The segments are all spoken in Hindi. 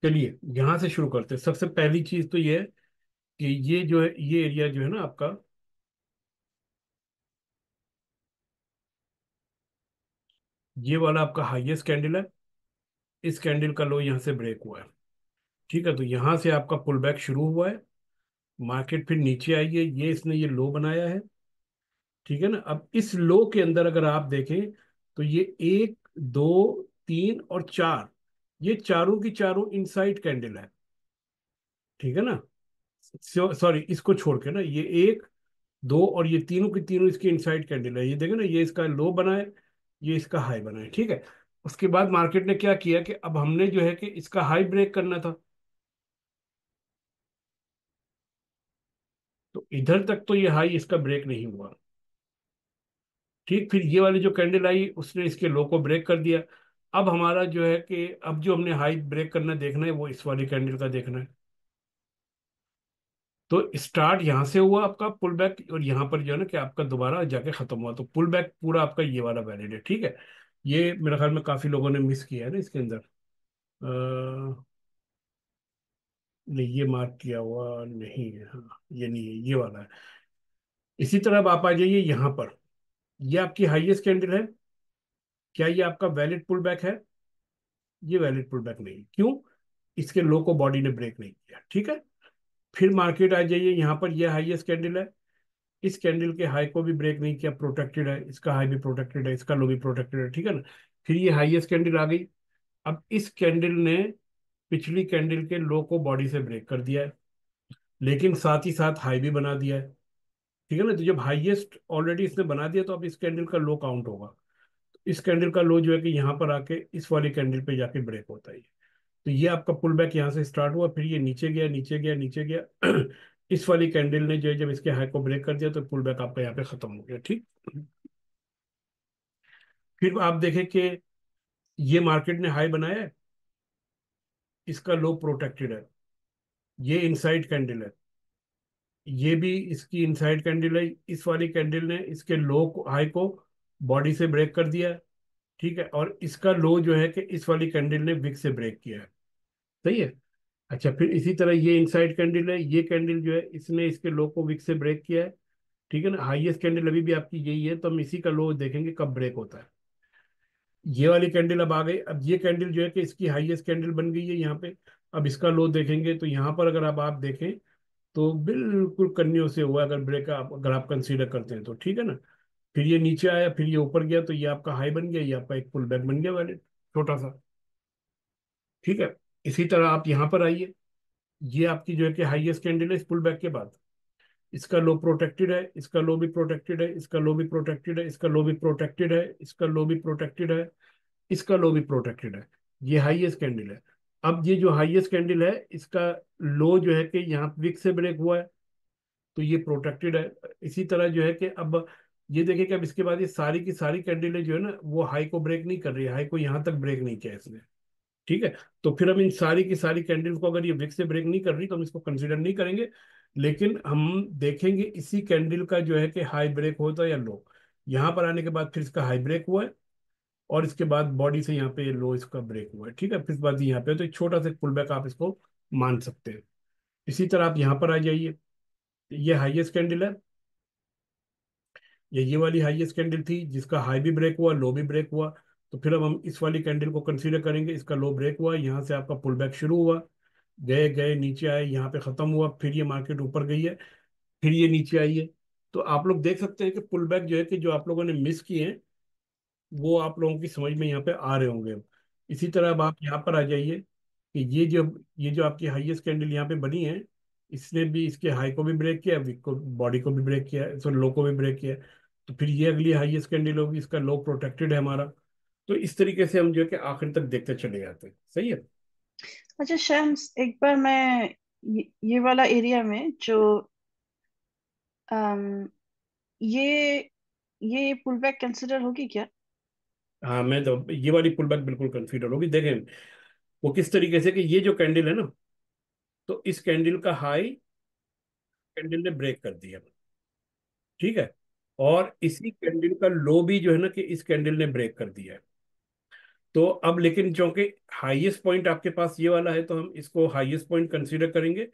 चलिए यहां से शुरू करते हैं। सबसे पहली चीज तो ये है कि ये जो है, ये एरिया जो है ना आपका, ये वाला आपका हाईएस्ट कैंडल है। इस कैंडल का लो यहाँ से ब्रेक हुआ है। ठीक है, तो यहाँ से आपका पुल बैक शुरू हुआ है। मार्केट फिर नीचे आई है, ये इसने ये लो बनाया है। ठीक है ना। अब इस लो के अंदर अगर आप देखें तो ये एक, दो, तीन और चार, ये चारों की चारों इनसाइड कैंडल है। ठीक है ना। सॉरी, इसको छोड़ के ना, ये एक, दो और ये तीनों की तीनों इसकी इनसाइड कैंडल है। ये देखे ना, ये इसका लो बना है, ये इसका हाई बना है। ठीक है। उसके बाद मार्केट ने क्या किया कि अब हमने जो है कि इसका हाई ब्रेक करना था। तो इधर तक तो ये हाई इसका ब्रेक नहीं हुआ। ठीक, फिर ये वाली जो कैंडल आई उसने इसके लो को ब्रेक कर दिया। अब हमारा जो है कि अब जो हमने हाई ब्रेक करना देखना है वो इस वाली कैंडल का देखना है। तो स्टार्ट यहाँ से हुआ आपका पुल बैक, और यहाँ पर जो है ना कि आपका दोबारा जाके खत्म हुआ। तो पुल बैक पूरा आपका ये वाला वैलिड है। ठीक है। ये मेरे ख्याल में काफी लोगों ने मिस किया है ना इसके अंदर। नहीं, ये मार्क किया हुआ नहीं है। हाँ, ये नहीं है, ये वाला है। इसी तरह अब आप आ जाइए यहाँ पर। ये आपकी हाईएस्ट कैंडल है। क्या ये आपका वैलिड पुल बैक है? ये वैलिड पुल बैक नहीं। क्यों? इसके लो को बॉडी ने ब्रेक नहीं किया। ठीक है। फिर मार्केट आ जाइए, यहाँ पर ये हाईएस्ट कैंडल है। इस कैंडल के हाई को भी ब्रेक नहीं किया, प्रोटेक्टेड है। इसका हाई भी प्रोटेक्टेड है, इसका लो भी प्रोटेक्टेड है। ठीक है ना। फिर ये हाईएस्ट कैंडल आ गई। अब इस कैंडल ने पिछली कैंडल के लो को बॉडी से ब्रेक कर दिया है, लेकिन साथ ही साथ हाई भी बना दिया है। ठीक है ना। तो जब हाईएस्ट ऑलरेडी इसने बना दिया तो अब इस कैंडल का लो काउंट होगा। इस कैंडल का लो जो है कि यहाँ पर आके इस वाली कैंडल पे जाके ब्रेक होता है। तो ये आपका पुल बैक यहाँ से स्टार्ट हुआ, फिर ये नीचे गया, नीचे गया, नीचे गया। इस वाली कैंडल ने जो है जब इसके हाई को ब्रेक कर दिया तो पुल बैक आपका यहाँ पे खत्म हो गया। ठीक। फिर आप देखें कि ये मार्केट ने हाई बनाया है, इसका लो प्रोटेक्टेड है। ये इनसाइड कैंडल है, ये भी इसकी इनसाइड कैंडल है। इस वाली कैंडल ने इसके लो को, हाई को बॉडी से ब्रेक कर दिया है। ठीक है। और इसका लो जो है कि इस वाली कैंडल ने विक से ब्रेक किया है। सही है। अच्छा, फिर इसी तरह ये इनसाइड कैंडल है, ये कैंडल जो है इसने इसके लो को विक से ब्रेक किया है। ठीक है ना। हाईएस्ट कैंडल अभी भी आपकी यही है, तो हम इसी का लो देखेंगे कब ब्रेक होता है। ये वाली कैंडल अब आ गई। अब ये कैंडल जो है कि इसकी हाईएस्ट कैंडल बन गई है यहाँ पे। अब इसका लो देखेंगे तो यहाँ पर अगर अब आप देखें तो बिल्कुल कन्टिन्यू से हुआ, अगर ब्रेक अगर आप कंसीडर करते हैं तो। ठीक है ना। फिर ये नीचे आया, फिर ये ऊपर गया, तो ये आपका हाई बन गया, ये आपका एक पुल बैक बन गया वाले, छोटा सा। ठीक है। इसी तरह आप यहाँ पर आइए। ये आपकी जो है कि हाईएस्ट कैंडल है इस पुल बैक के बाद। इसका लो प्रोटेक्टेड है, इसका लो भी प्रोटेक्टेड है, इसका लो भी प्रोटेक्टेड है, इसका लो भी प्रोटेक्टेड है, इसका लो भी प्रोटेक्टेड है, इसका लो भी प्रोटेक्टेड है। ये हाईएस्ट कैंडल है। अब ये जो हाईएस्ट कैंडल है इसका लो जो है कि यहाँ विक से ब्रेक हुआ है, तो ये प्रोटेक्टेड है। इसी तरह जो है कि अब ये देखिए कि अब इसके बाद ये सारी की सारी कैंडलें जो है ना वो हाई को ब्रेक नहीं कर रही है, हाई को यहाँ तक ब्रेक नहीं किया इसने। ठीक है। तो फिर हम इन सारी की सारी कैंडल्स को, अगर ये विक से ब्रेक नहीं कर रही तो हम इसको कंसिडर नहीं करेंगे। लेकिन हम देखेंगे इसी कैंडल का जो है कि हाई ब्रेक होता है या लो। यहाँ पर आने के बाद फिर इसका हाई ब्रेक हुआ है, और इसके बाद बॉडी से यहाँ पे लो इसका ब्रेक हुआ है। ठीक है। फिर इसके बाद यहाँ पे तो एक छोटा सा पुल बैक आप इसको मान सकते हैं। इसी तरह आप यहाँ पर आ जाइए। ये हाईएस्ट कैंडल है, ये वाली हाईएस्ट कैंडल थी जिसका हाई भी ब्रेक हुआ, लो भी ब्रेक हुआ। तो फिर अब हम इस वाली कैंडल को कंसीडर करेंगे। इसका लो ब्रेक हुआ, यहाँ से आपका पुल बैक शुरू हुआ, गए गए नीचे आए, यहाँ पे खत्म हुआ, फिर ये मार्केट ऊपर गई है, फिर ये नीचे आई है। तो आप लोग देख सकते हैं कि पुल बैक जो है कि जो आप लोगों ने मिस किए हैं वो आप लोगों की समझ में यहाँ पे आ रहे होंगे अब। इसी तरह अब आप यहाँ पर आ जाइए कि ये जो आपकी हाईएस्ट कैंडल यहाँ पे बनी है, इसने भी इसके हाई को भी ब्रेक किया, विक को, बॉडी को भी ब्रेक किया, सो लो को भी ब्रेक किया। तो फिर ये अगली हाईएस्ट कैंडल होगी, इसका लो प्रोटेक्टेड है हमारा। तो इस तरीके से हम जो है कि आखिर तक देखते चले जाते हैं। सही है। अच्छा शम्स, एक बार मैं ये वाला एरिया में जो अम, ये ये पुल बैक कंसिडर होगी क्या? हाँ, मैं तो ये वाली पुल बैक बिल्कुल कंसीडर होगी। देखें वो किस तरीके से कि ये जो कैंडल है ना, तो इस कैंडल का हाई कैंडल ने ब्रेक कर दिया। ठीक है। और इसी कैंडल का लो भी जो है ना कि इस कैंडल ने ब्रेक कर दिया है। तो अब लेकिन चूंकि हाईएस्ट पॉइंट आपके पास ये वाला है, तो हम इसको हाईएस्ट पॉइंट कंसीडर करेंगे।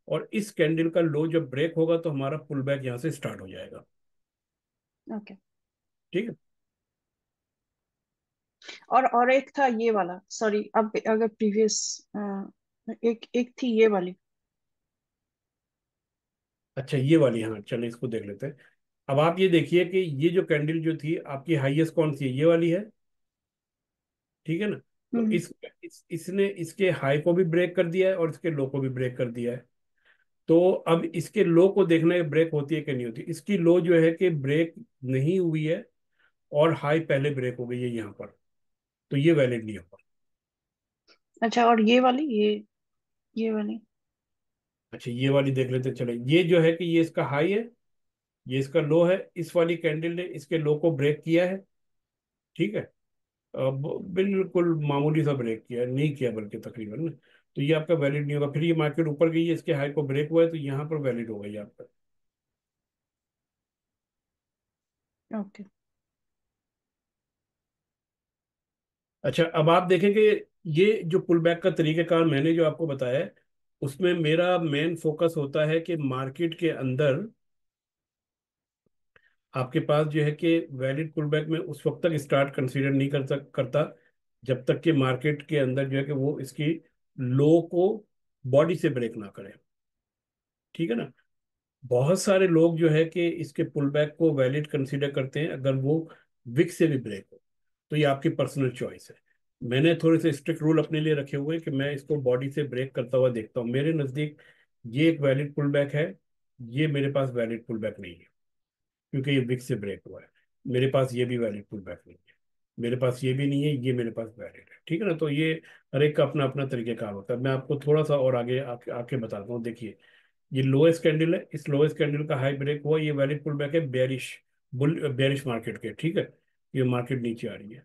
और इस कैंडल का लो जब ब्रेक होगा तो हमारा पुल बैक यहाँ से स्टार्ट हो जाएगा। ओके। ठीक है। और एक था ये वाला, सॉरी, अब अगर प्रीवियस, एक एक थी ये वाली। अच्छा, ये वाली, हाँ चलिए इसको देख लेते हैं। अब आप ये देखिए कि ये जो कैंडल जो थी आपकी हाईएस्ट कौन सी है, ये वाली है। ठीक है ना। तो हम्म। इसने इसके हाई को भी ब्रेक कर दिया है और इसके लो को भी ब्रेक कर दिया है। तो अब इसके लो को देखना है ब्रेक होती है कि नहीं होती। इसकी लो जो है कि ब्रेक नहीं हुई है, और हाई पहले ब्रेक हो गई है यहाँ पर। तो ये वैलिड नहीं होगा। अच्छा, और ये वाली, ये वाली। अच्छा, ये वाली देख लेते हैं। चले, ये जो है कि ये इसका हाई है, ये इसका लो है। इस वाली कैंडल ने इसके लो को ब्रेक किया है। ठीक है। अब बिल्कुल मामूली सा ब्रेक किया है, नहीं किया बल्कि तकरीबन ना। तो ये आपका वैलिड नहीं होगा। फिर ये मार्केट ऊपर गई है, इसके हाई को ब्रेक हुआ है, तो यहाँ पर वैलिड होगा ये आपका। ओके। अच्छा, अब आप देखेंगे ये जो पुल बैक का तरीकेकार मैंने जो आपको बताया है, उसमें मेरा मेन फोकस होता है कि मार्केट के अंदर आपके पास जो है कि वैलिड पुल बैक में उस वक्त तक स्टार्ट कंसीडर नहीं करता जब तक कि मार्केट के अंदर जो है कि वो इसकी लो को बॉडी से ब्रेक ना करे। ठीक है ना। बहुत सारे लोग जो है कि इसके पुल बैक को वैलिड कंसीडर करते हैं अगर वो विक से भी ब्रेक हो। तो ये आपकी पर्सनल चॉइस है। मैंने थोड़े से स्ट्रिक्ट रूल अपने लिए रखे हुए हैं कि मैं इसको बॉडी से ब्रेक करता हुआ देखता हूँ। मेरे नज़दीक ये एक वैलिड पुल बैक है, ये मेरे पास वैलिड पुल बैक नहीं है, क्योंकि ये विक से ब्रेक हुआ है। मेरे पास ये भी वैलिड पुल बैक नहीं है, मेरे पास ये भी नहीं है, ये मेरे पास वैलिड है। ठीक है ना। तो ये हर एक का अपना अपना तरीकेकार होता है। मैं आपको थोड़ा सा और आगे आके बताता हूँ। देखिए, ये लोएस्ट कैंडल है, इस लोएस्ट कैंडल का हाई ब्रेक हुआ, ये वैलिड पुल बैक है बेरिश, बेरिश मार्केट के। ठीक है। ये मार्केट नीचे आ रही है,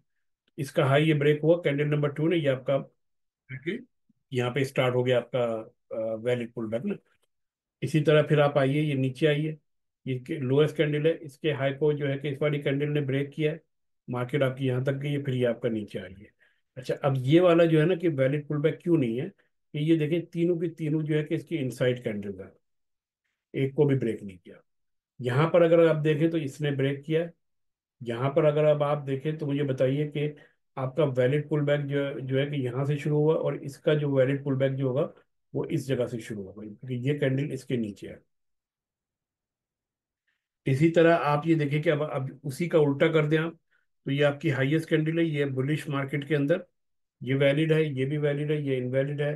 इसका हाई ये ब्रेक हुआ कैंडल नंबर 2 ने, ये आपका यहाँ पे स्टार्ट हो गया आपका वैलिड पुल बैक ना। इसी तरह फिर आप आइए, ये नीचे आइए, ये लोएस्ट कैंडल है, इसके हाई को जो है कि इस वाली कैंडल ने ब्रेक किया है, मार्केट आपकी यहाँ तक गई है, फिर ये आपका नीचे आ रही है। अच्छा, अब ये वाला जो है ना कि वैलिड पुल बैक क्यों नहीं है, कि ये देखिए तीनों की तीनों जो है कि इसकी इनसाइड कैंडल है, एक को भी ब्रेक नहीं किया। यहाँ पर अगर आप देखें तो इसने ब्रेक किया है। यहाँ पर अगर अब आप देखें तो मुझे बताइए कि आपका वैलिड पुल बैक जो है कि यहाँ से शुरू हुआ, और इसका जो वैलिड पुल बैक जो होगा वो इस जगह से शुरू होगा, क्योंकि ये कैंडल इसके नीचे है। इसी तरह आप ये देखें कि अब उसी का उल्टा कर दें आप, तो ये आपकी हाईएस्ट कैंडल है, ये बुलिश मार्केट के अंदर, ये वैलिड है, ये भी वैलिड है, ये इनवैलिड है।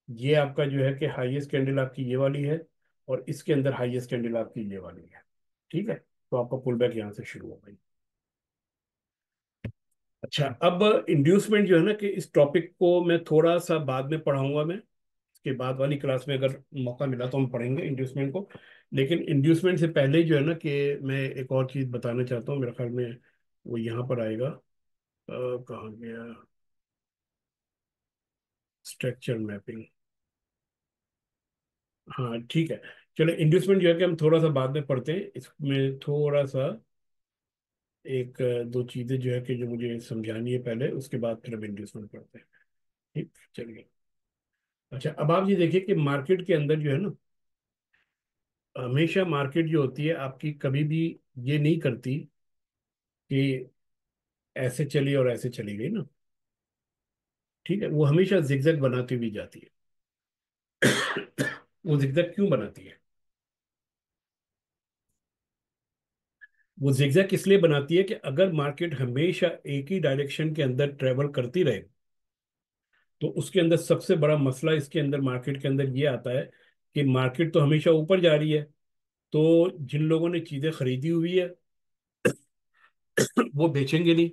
ये आपका जो है कि हाईएस्ट कैंडल आपकी ये वाली है, और इसके अंदर हाईएस्ट कैंडल आपकी ये वाली है। ठीक है। तो आपका पुल बैक यहाँ से शुरू हो गई। अच्छा, अब इंड्यूसमेंट जो है ना कि इस टॉपिक को मैं थोड़ा सा बाद में पढ़ाऊंगा। मैं इसके बाद वाली क्लास में अगर मौका मिला तो हम पढ़ेंगे इंड्यूसमेंट को। लेकिन इंड्यूसमेंट से पहले जो है ना कि मैं एक और चीज़ बताना चाहता हूँ, मेरे ख्याल में वो यहाँ पर आएगा। कहाँ गया, स्ट्रक्चर मैपिंग। हाँ ठीक है। चलो, इंड्यूसमेंट जो है कि हम थोड़ा सा बाद में पढ़ते हैं, इसमें थोड़ा सा एक दो चीज़ें जो है कि जो मुझे समझानी है पहले, उसके बाद फिर हम इंड्यूसमेंट पढ़ते हैं। ठीक, चलिए। अच्छा, अब आप ये देखिए कि मार्केट के अंदर जो है ना, हमेशा मार्केट जो होती है आपकी कभी भी ये नहीं करती कि ऐसे चली और ऐसे चली गई ना। ठीक है, वो हमेशा जिगजैग बनाती हुई जाती है। वो जिगजैग क्यों बनाती है? वो जिगजैग इसलिए बनाती है कि अगर मार्केट हमेशा एक ही डायरेक्शन के अंदर ट्रेवल करती रहे, तो उसके अंदर सबसे बड़ा मसला इसके अंदर मार्केट के अंदर ये आता है कि मार्केट तो हमेशा ऊपर जा रही है, तो जिन लोगों ने चीजें खरीदी हुई है वो बेचेंगे नहीं,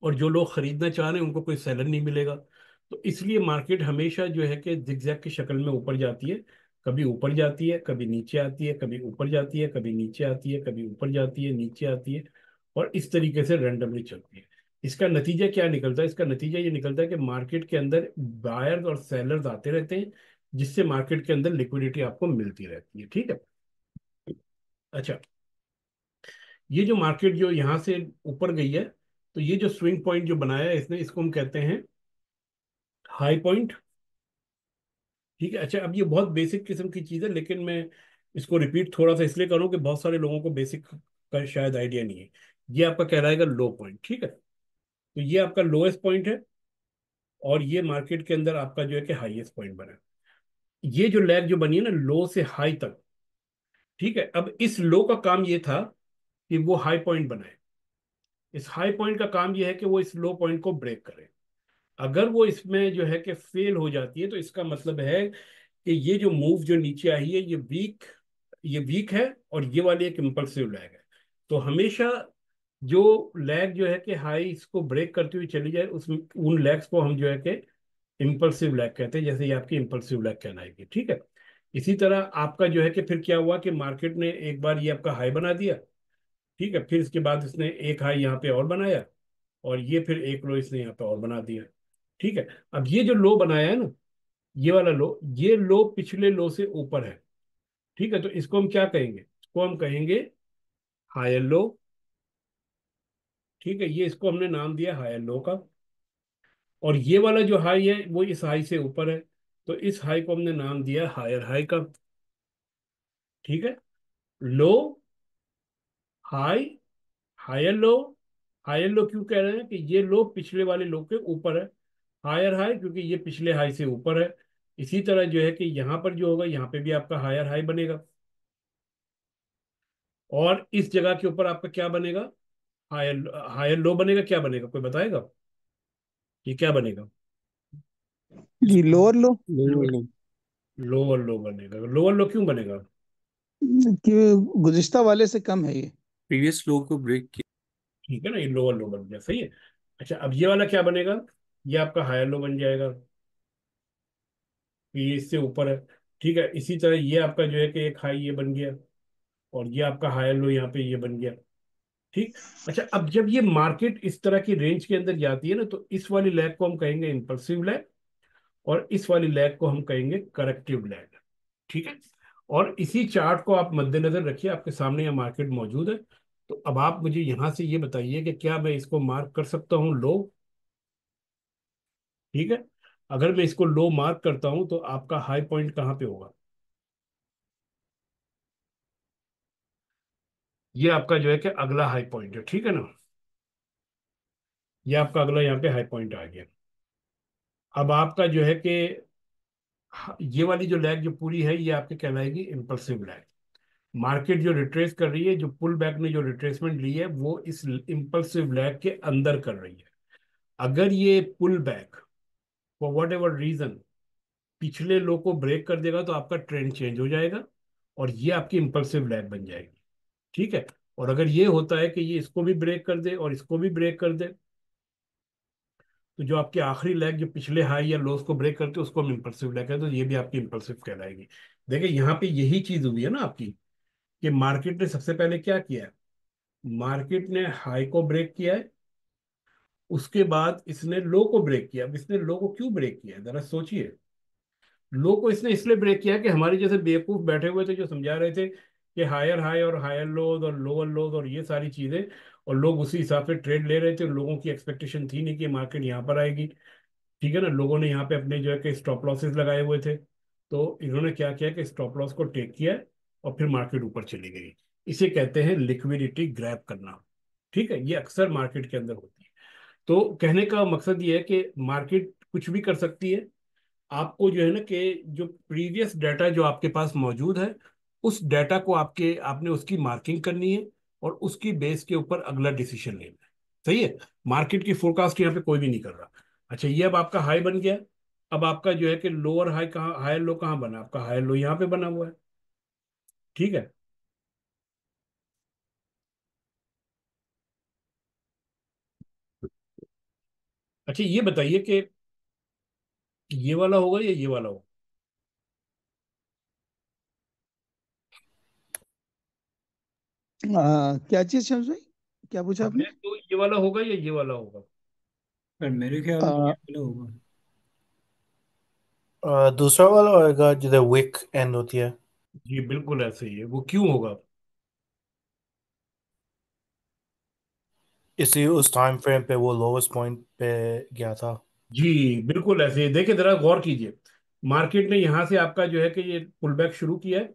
और जो लोग खरीदना चाह रहे हैं उनको कोई सेलर नहीं मिलेगा। तो इसलिए मार्केट हमेशा जो है कि जिगजैग की शक्ल में ऊपर जाती है। कभी ऊपर जाती है, कभी नीचे आती है, कभी ऊपर जाती है, कभी नीचे आती है, कभी ऊपर जाती है, नीचे आती है, और इस तरीके से रैंडमली चलती है। इसका नतीजा क्या निकलता है? इसका नतीजा ये निकलता है कि मार्केट के अंदर बायर्स और सेलर्स आते रहते हैं, जिससे मार्केट के अंदर लिक्विडिटी आपको मिलती रहती है। ठीक है। अच्छा, ये जो मार्केट जो यहाँ से ऊपर गई है, तो ये जो स्विंग पॉइंट जो बनाया है इसने, इसको हम कहते हैं हाई पॉइंट। ठीक है। अच्छा, अब ये बहुत बेसिक किस्म की चीज़ है, लेकिन मैं इसको रिपीट थोड़ा सा इसलिए करूँ कि बहुत सारे लोगों को बेसिक का शायद आइडिया नहीं है। ये आपका कहलाएगा लो पॉइंट। ठीक है, तो ये आपका लोएस्ट पॉइंट है, और ये मार्केट के अंदर आपका जो है कि हाईएस्ट पॉइंट बना है। ये जो लैग जो बनी है ना लो से हाई तक, ठीक है, अब इस लो का काम ये था कि वो हाई पॉइंट बनाए। इस हाई पॉइंट का काम ये है कि वो इस लो पॉइंट को ब्रेक करे। अगर वो इसमें जो है कि फेल हो जाती है, तो इसका मतलब है कि ये जो मूव जो नीचे आई है ये वीक है, और ये वाली एक इम्पल्सिव लैग है। तो हमेशा जो लैग जो है कि हाई इसको ब्रेक करती हुई चली जाए, उस उन लैग्स को हम जो है कि इम्पल्सिव लैग कहते हैं, जैसे ये आपकी इम्पल्सिव लैग कहलाएगी। ठीक है। इसी तरह आपका जो है कि फिर क्या हुआ कि मार्केट ने एक बार ये आपका हाई बना दिया। ठीक है, फिर इसके बाद इसने एक हाई यहाँ पे और बनाया, और ये फिर एक लो इसने यहाँ पे और बना दिया। ठीक है। अब ये जो लो बनाया है ना, ये वाला लो, ये लो पिछले लो से ऊपर है। ठीक है, तो इसको हम क्या कहेंगे? इसको हम कहेंगे हायर लो। ठीक है, ये इसको हमने नाम दिया हायर लो का। और ये वाला जो हाई है वो इस हाई से ऊपर है, तो इस हाई को हमने नाम दिया हायर हाई का। ठीक है। Low, high, higher low. Higher low क्यों कह रहे हैं कि ये लो पिछले वाले लो के ऊपर है। हायर हाई क्योंकि ये पिछले हाई से ऊपर है। इसी तरह जो है कि यहाँ पर जो होगा, यहाँ पे भी आपका हायर हाई बनेगा, और इस जगह के ऊपर आपका क्या बनेगा? हायर हायर लो बनेगा। क्या बनेगा, कोई बताएगा? ये क्या बनेगा? जी, lower low. Lower low. Lower low बनेगा। लोअर लो क्यों बनेगा? कि गुज़िश्ता वाले से कम है ये। प्रीवियस लो को ब्रेक किया। ठीक है ना, ये लोअर लो बन गया, सही है। अच्छा, अब ये वाला क्या बनेगा? ये आपका हायर लो बन जाएगा, ये इससे ऊपर है। ठीक है, इसी तरह ये आपका जो है कि एक हाई ये बन गया, और ये आपका हायर लो यहाँ पे ये बन गया। ठीक। अच्छा, अब जब ये मार्केट इस तरह की रेंज के अंदर जाती है ना, तो इस वाली लैग को हम कहेंगे इम्पल्सिव लैग, और इस वाली लैग को हम कहेंगे करेक्टिव लैग। ठीक है। और इसी चार्ट को आप मद्देनजर रखिए, आपके सामने यह मार्केट मौजूद है। तो अब आप मुझे यहां से ये बताइए कि क्या मैं इसको मार्क कर सकता हूँ लो? ठीक है। अगर मैं इसको लो मार्क करता हूं, तो आपका हाई पॉइंट कहाँ पे होगा? ये आपका जो है कि अगला हाई पॉइंट है। ठीक है ना, ये आपका अगला यहाँ पे हाई पॉइंट आ गया। अब आपका जो है कि ये वाली जो लैग जो पूरी है, ये आपके कहलाएगी इम्पल्सिव लैग। मार्केट जो रिट्रेस कर रही है, जो पुल बैक ने जो रिट्रेसमेंट ली है, वो इस इम्पल्सिव लैग के अंदर कर रही है। अगर ये pull back for whatever reason पिछले लो को ब्रेक कर देगा, तो आपका ट्रेंड चेंज हो जाएगा, और ये आपकी इम्पल्सिव लैग बन जाएगी। ठीक है। और अगर ये होता है कि ये इसको भी ब्रेक कर दे और इसको भी ब्रेक कर दे, तो जो आपकी आखिरी लैग जो पिछले हाई या लोस को ब्रेक करते हैं, उसको हम इम्पल्सिव लैग कहते हैं, तो ये भी आपकी इम्पल्सिव कहलाएगी। देखिए यहाँ पे यही चीज हुई है ना आपकी, कि मार्केट ने सबसे पहले क्या किया है? मार्केट ने हाई को ब्रेक किया है, उसके बाद इसने लो को ब्रेक किया। अब इसने लो को क्यों ब्रेक किया है, जरा सोचिए। लो को इसने इसलिए ब्रेक किया कि हमारे जैसे बेवकूफ बैठे हुए थे जो समझा रहे थे कि हायर हाई और हायर लोज और लोअर लोज और ये सारी चीजें, और लोग उसी हिसाब से ट्रेड ले रहे थे। लोगों की एक्सपेक्टेशन थी नहीं कि मार्केट यहाँ पर आएगी। ठीक है ना, लोगों ने यहाँ पे अपने जो है कि स्टॉप लॉसेस लगाए हुए थे, तो इन्होंने क्या किया कि स्टॉप लॉस को टेक किया, और फिर मार्केट ऊपर चली गई। इसे कहते हैं लिक्विडिटी ग्रैब करना। ठीक है, ये अक्सर मार्केट के अंदर होती है। तो कहने का मकसद ये है कि मार्केट कुछ भी कर सकती है। आपको जो है ना कि जो प्रीवियस डाटा जो आपके पास मौजूद है, उस डाटा को आपने उसकी मार्किंग करनी है, और उसकी बेस के ऊपर अगला डिसीजन लेना है। सही है। मार्केट की फोरकास्ट यहाँ पे कोई भी नहीं कर रहा। अच्छा, ये अब आपका हाई बन गया। अब आपका जो है कि लोअर हाई कहाँ, हायर लो कहाँ बना? आपका हायर लो यहाँ पे बना हुआ है। ठीक है। अच्छा, ये बताइए कि ये वाला होगा या ये वाला होगा? क्या चीज़ शम्स भाई, क्या पूछा आपने? हमने तो ये वाला होगा या ये वाला होगा? पर मेरे ख्याल में ये वाला होगा। दूसरा वाला होएगा जिधर विक एंड होती है। जी बिल्कुल ऐसे ही है। वो क्यों होगा? इसी उस टाइम फ्रेम पे वो लोवेस्ट पॉइंट पे गया था। जी बिल्कुल ऐसे ही। देखिए जरा गौर कीजिए, मार्केट ने यहाँ से आपका जो है कि ये पुल बैक शुरू किया है,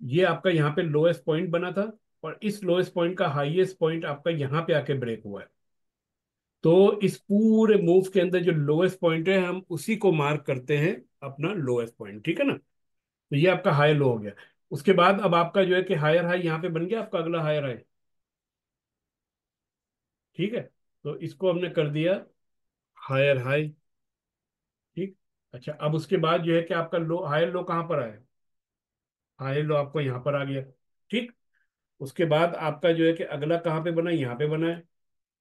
ये आपका यहाँ पे लोएस्ट पॉइंट बना था, और इस लोएस्ट पॉइंट का हाईएस्ट पॉइंट आपका यहाँ पे आके ब्रेक हुआ है। तो इस पूरे मूव के अंदर जो लोएस्ट पॉइंट है, हम उसी को मार्क करते हैं अपना लोएस्ट पॉइंट, ठीक है ना। तो ये आपका हाई लो हो गया। उसके बाद अब आपका जो है कि हायर हाई यहाँ पे बन गया, आपका अगला हायर हाई, ठीक है। तो इसको हमने कर दिया हायर हाई, ठीक। अच्छा, अब उसके बाद जो है कि आपका लो, हायर लो कहाँ पर आया, हायर लो आपको यहाँ पर आ गया, ठीक। उसके बाद आपका जो है कि अगला कहाँ पे बना, यहाँ पे बना है।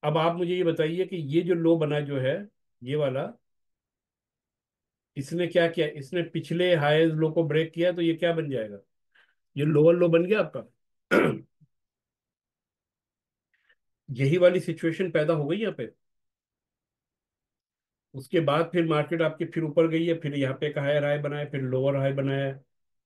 अब आप मुझे ये बताइए कि ये जो लो बना जो है, ये वाला, इसने क्या किया, इसने पिछले हाई लो को ब्रेक किया, तो ये क्या बन जाएगा, ये लोअर लो बन गया आपका। यही वाली सिचुएशन पैदा हो गई यहाँ पे। उसके बाद फिर मार्केट आपकी फिर ऊपर गई है, फिर यहाँ पे एक हायर हाई बनाया, फिर लोअर हाई बनाया,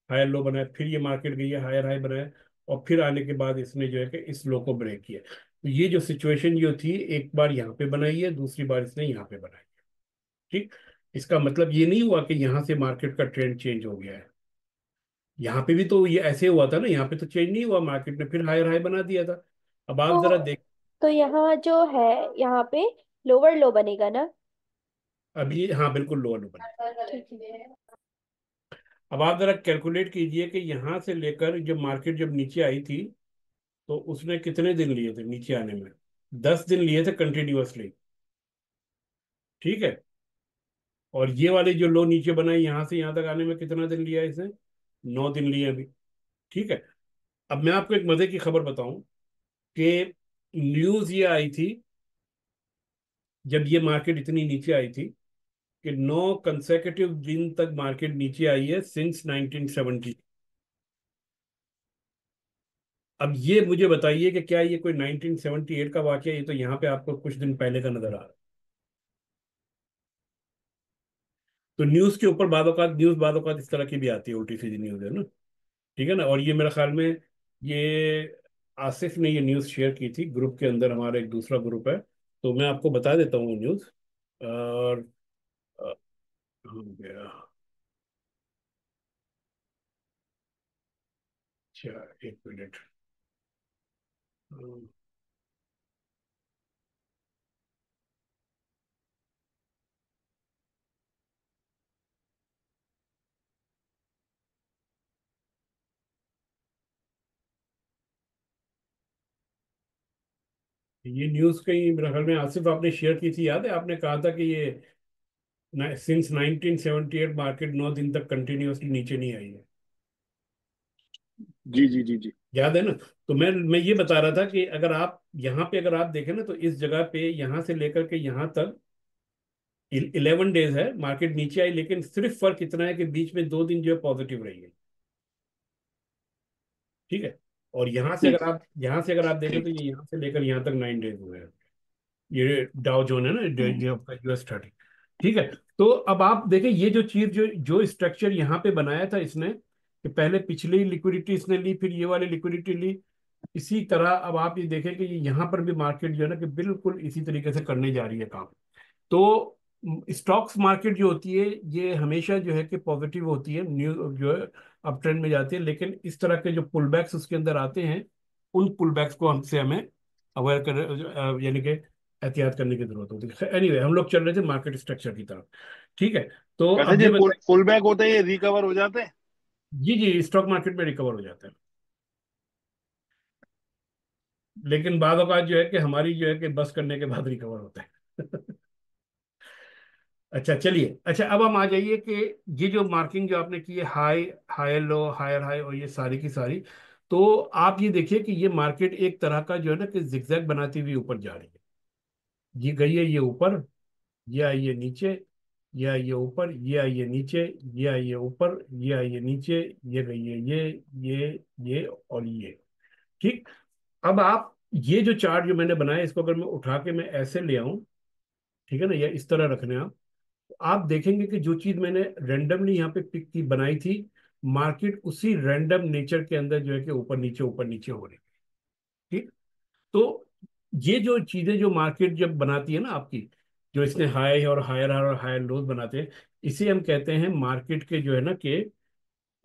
हायर लो बनाया, फिर ये मार्केट गई है, हायर हाई बनाया, और फिर आने के बाद इसने जो है कि इस लो को ब्रेक किया। तो ये जो सिचुएशन जो थी, एक बार यहाँ पे बनाई है, दूसरी बार इसने यहाँ पे बनाई है, ठीक। इसका मतलब ये नहीं हुआ कि यहाँ से मार्केट का ट्रेंड चेंज हो गया है। यहाँ पे भी तो ये ऐसे हुआ था ना, यहाँ पे तो चेंज नहीं हुआ, मार्केट ने फिर हायर हाई बना दिया था। अब आप जरा तो देख, तो यहाँ जो है, यहाँ पे लोअर लो बनेगा ना? अभी हाँ बिल्कुल लोअर लो बने। ठीक है। अब आप जरा कैलकुलेट कीजिए कि यहाँ से लेकर जब मार्केट जब नीचे आई थी, तो उसने कितने दिन लिए थे नीचे आने में, 10 दिन लिए थे कंटिन्यूअसली, ठीक है। और ये वाले जो लो नीचे बनाए, यहाँ से यहाँ तक आने में कितना दिन लिया है इसने, 9 दिन लिए अभी, ठीक है। अब मैं आपको एक मजे की खबर बताऊं कि न्यूज ये आई थी जब ये मार्केट इतनी नीचे आई थी, कि 9 कंसेक्यूटिव दिन तक मार्केट नीचे आई है सिंस 1970। अब ये मुझे बताइए कि क्या ये कोई 1978 का वाकया है, ये तो यहाँ पे आपको कुछ दिन पहले का नजर आ रहा है। तो न्यूज के ऊपर बाद औकात इस तरह की भी आती है, उल्टी सीधी न्यूज है ना, ठीक है ना। और ये मेरे ख्याल में ये आसिफ ने ये न्यूज शेयर की थी ग्रुप के अंदर, हमारा एक दूसरा ग्रुप है, तो मैं आपको बता देता हूँ न्यूज। और अ, हो गया, अच्छा, 1 मिनट। ये न्यूज कहीं मेरे ख्याल में आसिफ आपने शेयर की थी, याद है, आपने कहा था कि ये सिंस 1978 मार्केट 9 दिन तक कंटिन्यूअसली नीचे नहीं आई है, जी जी जी जी। याद है ना। तो मैं ये बता रहा था कि अगर आप यहाँ पे अगर आप देखें ना, तो इस जगह पे यहाँ से लेकर के यहाँ तक 11 डेज है मार्केट नीचे आई, लेकिन सिर्फ फर्क इतना है कि बीच में 2 दिन जो है पॉजिटिव रही है, ठीक है। और यहाँ से अगर आप देखें, तो ये यहाँ से लेकर यहाँ तक 9 डेज हुए हैं, ये डाउ जोन है ना, ये आपका US 30, ठीक है। तो अब आप देखें, ये जो चीज जो जो स्ट्रक्चर यहाँ पे बनाया था इसने, कि पहले पिछली लिक्विडिटी इसने ली, फिर ये वाली लिक्विडिटी ली, इसी तरह अब आप ये देखें कि ये यहाँ पर भी मार्केट जो है ना कि बिल्कुल इसी तरीके से करने जा रही है काम। तो स्टॉक्स मार्केट जो होती है, ये हमेशा जो है कि पॉजिटिव होती है, न्यू जो है अप ट्रेंड में जाती है, लेकिन इस तरह के जो पुल बैक्स उसके अंदर आते हैं, उन पुल बैक्स को हमसे हमें अवेयर कर, यानी कि एहतियात करने की जरूरत होती है। एनीवे, हम लोग चल रहे थे मार्केट स्ट्रक्चर की तरफ, ठीक है। तो वैसे अब जी ये पुल बताइए, पुल बैक होते हैं, ये रिकवर हो जाते हैं। जी जी, स्टॉक मार्केट में रिकवर हो जाता है, लेकिन बाद औक़ात जो है कि हमारी जो है कि बस करने के बाद रिकवर होता है। अच्छा चलिए, अच्छा अब हम आ जाइए कि ये जो मार्किंग जो आपने की है, high, higher low, higher high, और ये सारी की सारी, तो आप ये देखिए कि ये मार्केट एक तरह का जो है ना कि जिगजैग बनाती हुई ऊपर जा रही है। ये गई है ये ऊपर, ये आई है नीचे, ये आई है ऊपर, ये आई है नीचे, ये आई है ऊपर, ये आई है नीचे, ये गई है ये और ये, ठीक। अब आप ये जो चार्ट जो मैंने बनाया, इसको अगर मैं उठा के मैं ऐसे ले आऊं, ठीक है ना, या इस तरह रखने आप, तो आप देखेंगे कि जो चीज मैंने रेंडमली यहाँ पे पिक की बनाई थी, मार्केट उसी रैंडम नेचर के अंदर जो है कि ऊपर नीचे हो रही है, ठीक। तो ये जो चीजें जो मार्केट जब बनाती है ना आपकी, जो इसने हाई और हायर लोज बनाते हैं, इसे हम कहते हैं मार्केट के जो है ना कि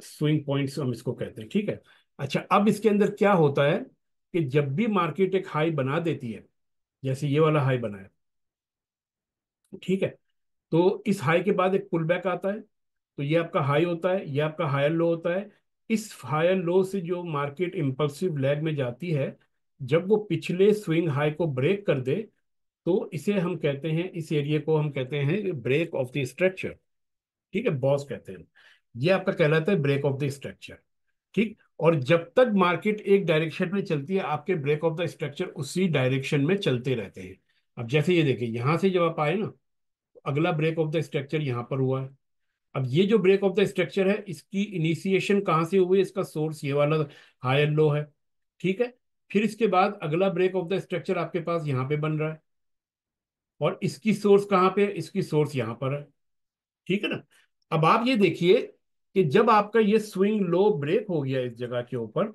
स्विंग पॉइंट्स हम इसको कहते हैं, ठीक है। अच्छा, अब इसके अंदर क्या होता है कि जब भी मार्केट एक हाई बना देती है, जैसे ये वाला हाई बनाया, ठीक है, तो इस हाई के बाद एक पुल बैक आता है, तो ये आपका हाई होता है, ये आपका हायर लो होता है। इस हायर लो से जो मार्केट इंपल्सिव लैग में जाती है, जब वो पिछले स्विंग हाई को ब्रेक कर दे, तो इसे हम कहते हैं, इस एरिया को हम कहते हैं ब्रेक ऑफ द स्ट्रक्चर, ठीक है, बॉस कहते हैं। ये आपका कहलाता है ब्रेक ऑफ द स्ट्रक्चर, ठीक। और जब तक मार्केट एक डायरेक्शन में चलती है, आपके ब्रेक ऑफ द स्ट्रक्चर उसी डायरेक्शन में चलते रहते हैं। अब जैसे ये देखिए, यहां से जब आप आए ना, तो अगला ब्रेक ऑफ द स्ट्रक्चर यहां पर हुआ है। अब ये जो ब्रेक ऑफ द स्ट्रक्चर है, इसकी इनिशिएशन कहाँ से हुई है, इसका सोर्स ये वाला हायर लो है, ठीक है। फिर इसके बाद अगला ब्रेक ऑफ द स्ट्रक्चर आपके पास यहाँ पे बन रहा है, और इसकी सोर्स कहाँ पे है, इसकी सोर्स यहाँ पर है, ठीक है ना। अब आप ये देखिए कि जब आपका ये स्विंग लो ब्रेक हो गया इस जगह के ऊपर,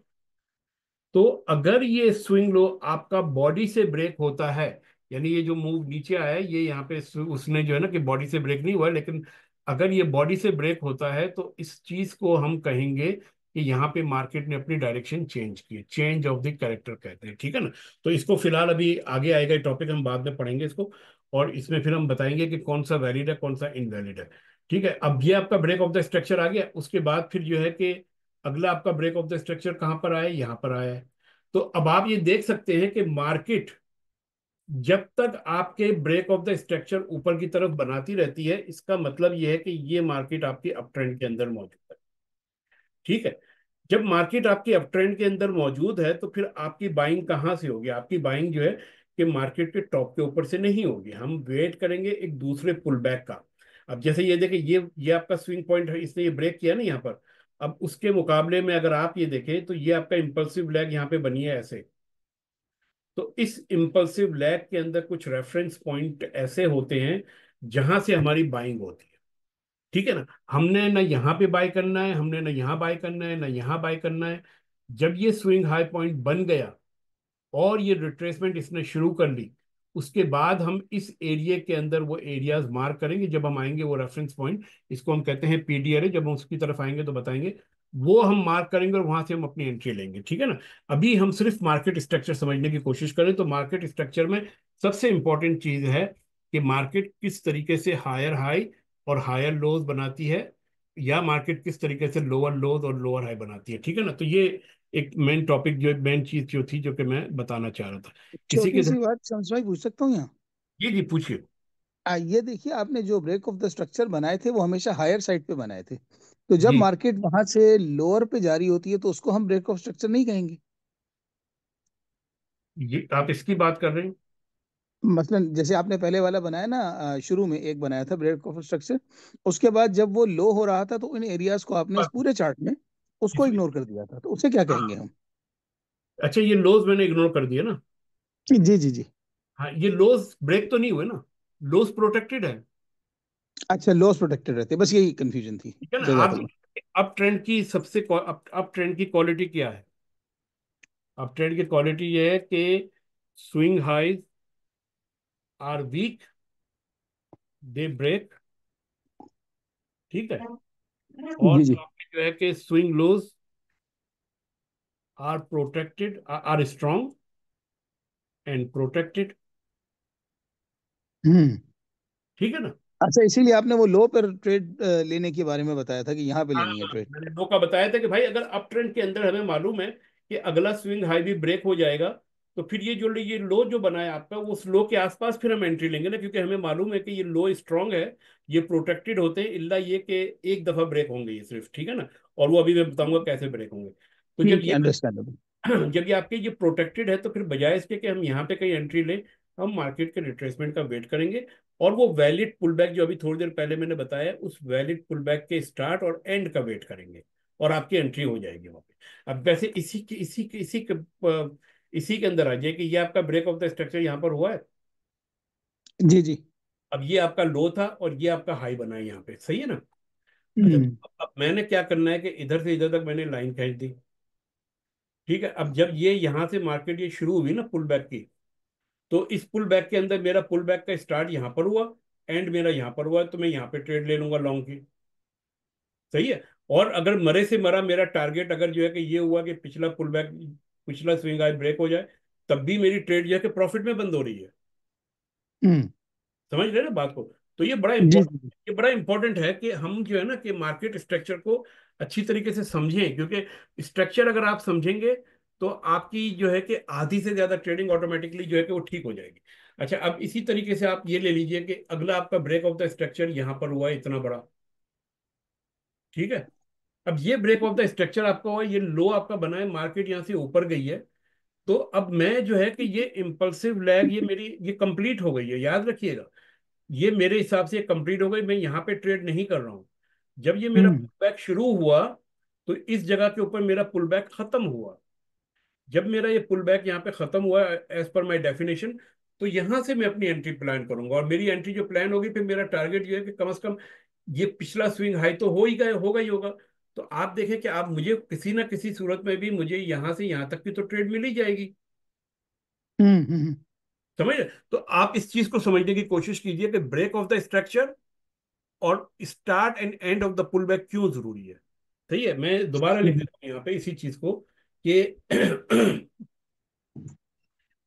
तो अगर ये स्विंग लो आपका बॉडी से ब्रेक होता है, यानी ये जो मूव नीचे आया है, ये यहाँ पे उसने जो है ना कि बॉडी से ब्रेक नहीं हुआ, लेकिन अगर ये बॉडी से ब्रेक होता है, तो इस चीज को हम कहेंगे कि यहाँ पे मार्केट ने अपनी डायरेक्शन चेंज की, चेंज ऑफ द कैरेक्टर कहते हैं, ठीक है ना। तो इसको फिलहाल अभी आगे आएगा टॉपिक, हम बाद में पढ़ेंगे इसको, और इसमें फिर हम बताएंगे कि कौन सा वैलिड है कौन सा इनवैलिड है, ठीक है। अब ये आपका ब्रेक ऑफ द स्ट्रक्चर आ गया, उसके बाद फिर जो है कि अगला आपका ब्रेक ऑफ द स्ट्रक्चर कहाँ पर आया है, यहाँ पर आया है। तो अब आप ये देख सकते हैं कि मार्केट जब तक आपके ब्रेक ऑफ द स्ट्रक्चर ऊपर की तरफ बनाती रहती है, इसका मतलब यह है कि ये मार्केट आपकी अप ट्रेंड के अंदर मौजूद है, ठीक है। जब मार्केट आपकी अप ट्रेंड के अंदर मौजूद है, तो फिर आपकी बाइंग कहाँ से होगी, आपकी बाइंग जो है कि मार्केट के टॉप के ऊपर से नहीं होगी, हम वेट करेंगे एक दूसरे पुल बैक का। अब जैसे ये देखें, ये आपका स्विंग पॉइंट है, इसने ये ब्रेक किया ना यहाँ पर। अब उसके मुकाबले में अगर आप ये देखें, तो ये आपका इंपल्सिव लैग यहाँ पे बनी है ऐसे। तो इस इंपल्सिव लैग के अंदर कुछ रेफरेंस पॉइंट ऐसे होते हैं जहां से हमारी बाइंग होती है, ठीक है ना। हमने ना यहाँ पे बाय करना है, हमने ना यहाँ बाय करना है, ना यहाँ बाय करना है। जब ये स्विंग हाई पॉइंट बन गया और ये रिट्रेसमेंट इसने शुरू कर ली, उसके बाद हम इस एरिया के अंदर वो एरियाज मार्क करेंगे, जब हम आएंगे वो रेफरेंस पॉइंट, इसको हम कहते हैं पीडीआर, जब हम उसकी तरफ आएंगे तो बताएंगे, वो हम मार्क करेंगे और वहां से हम अपनी एंट्री लेंगे, ठीक है ना। अभी हम सिर्फ मार्केट स्ट्रक्चर समझने की कोशिश करें, तो मार्केट स्ट्रक्चर में सबसे इंपॉर्टेंट चीज है कि मार्केट किस तरीके से हायर हाई और हायर लोज बनाती है, या मार्केट किस तरीके से लोअर लोज और लोअर हाई बनाती है, ठीक है ना। तो ये एक मेन टॉपिक, जो मेन चीज जो थी, जो कि मैं बताना चाह रहा था किसी छोटी के। सी बात शम्स भाई पूछ सकता हूँ यहाँ? जी जी, पूछिए। ये देखिए, आपने जो ब्रेक ऑफ द स्ट्रक्चर बनाए थे वो हमेशा हायर साइड पे बनाए थे, तो जब जी, मार्केट वहां से लोअर पे जारी होती है तो उसको हम ब्रेक ऑफ स्ट्रक्चर नहीं कहेंगे? ये आप इसकी बात कर रहे हैं। मसलन जैसे आपने पहले वाला बनाया ना, शुरू में एक बनाया था ब्रेक ऑफ स्ट्रक्चर, उसके बाद जब वो लो हो रहा था तो इन एरियाज को आपने इस पूरे चार्ट में उसको इसमें, इग्नोर कर दिया था, तो उसे क्या कहेंगे हाँ, हम? अच्छा, ये लोज मैंने इग्नोर कर दिया ना। जी जी जी। हाँ, ये लोज ब्रेक तो नहीं हुए ना, लोज प्रोटेक्टेड है, अच्छा, लॉस प्रोटेक्टेड रहते, बस यही कंफ्यूजन थी। ठीक है ना। आप जजाकल्ला। अप ट्रेंड की सबसे अप ट्रेंड की क्वालिटी क्या है, अप ट्रेंड की क्वालिटी ये है कि swing highs are weak, they break, ठीक है। और जी जी। आपके जो है कि swing lows are protected, are strong and protected, hmm. ठीक है ना। अच्छा, इसीलिए आपने वो लो पर ट्रेड लेने के बारे में बताया था कि यहाँ पे हाँ, लेनी है ट्रेड। मैंने दो का बताया था कि भाई अगर अप ट्रेंड के अंदर हमें मालूम है कि अगला स्विंग हाई भी ब्रेक हो जाएगा, तो फिर ये लो जो बना है आपका, वो उस लो के आसपास फिर हम एंट्री लेंगे ना, क्योंकि हमें मालूम है कि ये लो स्ट्रांग है, ये प्रोटेक्टेड होते हैं, इल्ला ये कि एक दफा ब्रेक होंगे ये सिर्फ, ठीक है ना। और वो अभी मैं बताऊंगा कैसे ब्रेक होंगे। तो जब ठीक है, ये अंडरस्टैंडेबल। जब ये आपके ये प्रोटेक्टेड है, तो फिर बजाय इसके कि हम यहाँ पे कहीं एंट्री लें, हम मार्केट के रिट्रेसमेंट का वेट करेंगे, और वो वैलिड पुल बैक जो अभी थोड़ी देर पहले मैंने बताया, उस वैलिड पुल बैक के स्टार्ट और एंड का वेट करेंगे, और आपकी एंट्री हो जाएगी वहां पे। अब वैसे इसी के अंदर आ जाए कि ये आपका ब्रेक ऑफ द स्ट्रक्चर यहाँ पर हुआ है। जी जी। अब ये आपका लो था और ये आपका हाई बना है यहाँ पे, सही है ना। अच्छा, हम्म। अब मैंने क्या करना है कि इधर से इधर तक मैंने लाइन खींच दी, ठीक है। अब जब ये यहाँ से मार्केट ये शुरू हुई ना पुल बैक की, तो इस पुल बैक के अंदर मेरा पुल बैक का स्टार्ट यहाँ पर हुआ, एंड मेरा यहाँ पर हुआ, तो मैं यहाँ पे ट्रेड ले लूंगा लॉन्ग की। सही है। और अगर मरे से मरा मेरा टारगेट अगर जो है कि ये हुआ कि पिछला पुल बैक, पिछला स्विंग हाई ब्रेक हो जाए, तब भी मेरी ट्रेड जो है कि प्रॉफिट में बंद हो रही है। हम्म। समझ रहे हैं ना बात को। तो जी जी। ये बड़ा इंपॉर्टेंट है कि हम जो है ना कि मार्केट स्ट्रक्चर को अच्छी तरीके से समझें, क्योंकि स्ट्रक्चर अगर आप समझेंगे तो आपकी जो है कि आधी से ज्यादा ट्रेडिंग ऑटोमेटिकली जो है कि वो ठीक हो जाएगी। अच्छा, अब इसी तरीके से आप ये ले लीजिए कि अगला आपका ब्रेक ऑफ द स्ट्रक्चर यहाँ पर हुआ है इतना बड़ा। ठीक है। अब ये ब्रेक ऑफ द स्ट्रक्चर आपका हुआ, ये लो आपका बना है, मार्केट यहाँ से ऊपर गई है। तो अब मैं जो है कि ये इम्पल्सिव लैग ये मेरी ये कंप्लीट हो गई है, याद रखिएगा। ये मेरे हिसाब से कंप्लीट हो गई, मैं यहाँ पे ट्रेड नहीं कर रहा हूँ। जब ये मेरा हम्म। पुल बैक शुरू हुआ तो इस जगह के ऊपर मेरा पुल बैक खत्म हुआ। जब मेरा ये पुल बैक यहाँ पे खत्म हुआ एज पर माय डेफिनेशन, तो यहाँ से मैं अपनी एंट्री प्लान करूंगा, और मेरी एंट्री जो प्लान होगी फिर मेरा टारगेट जो है कि कम से कम ये पिछला स्विंग हाई तो हो ही गए, होगा ही होगा। तो आप देखें कि आप मुझे किसी ना किसी सूरत में भी मुझे यहाँ से यहाँ तक की तो ट्रेड मिल ही जाएगी। हम्म। समझ रहे? तो आप इस चीज को समझने की कोशिश कीजिए कि ब्रेक ऑफ द स्ट्रक्चर और start and end of the pull back क्यों जरूरी है। सही है। मैं दोबारा लिख देता हूँ यहाँ पे इसी चीज को कि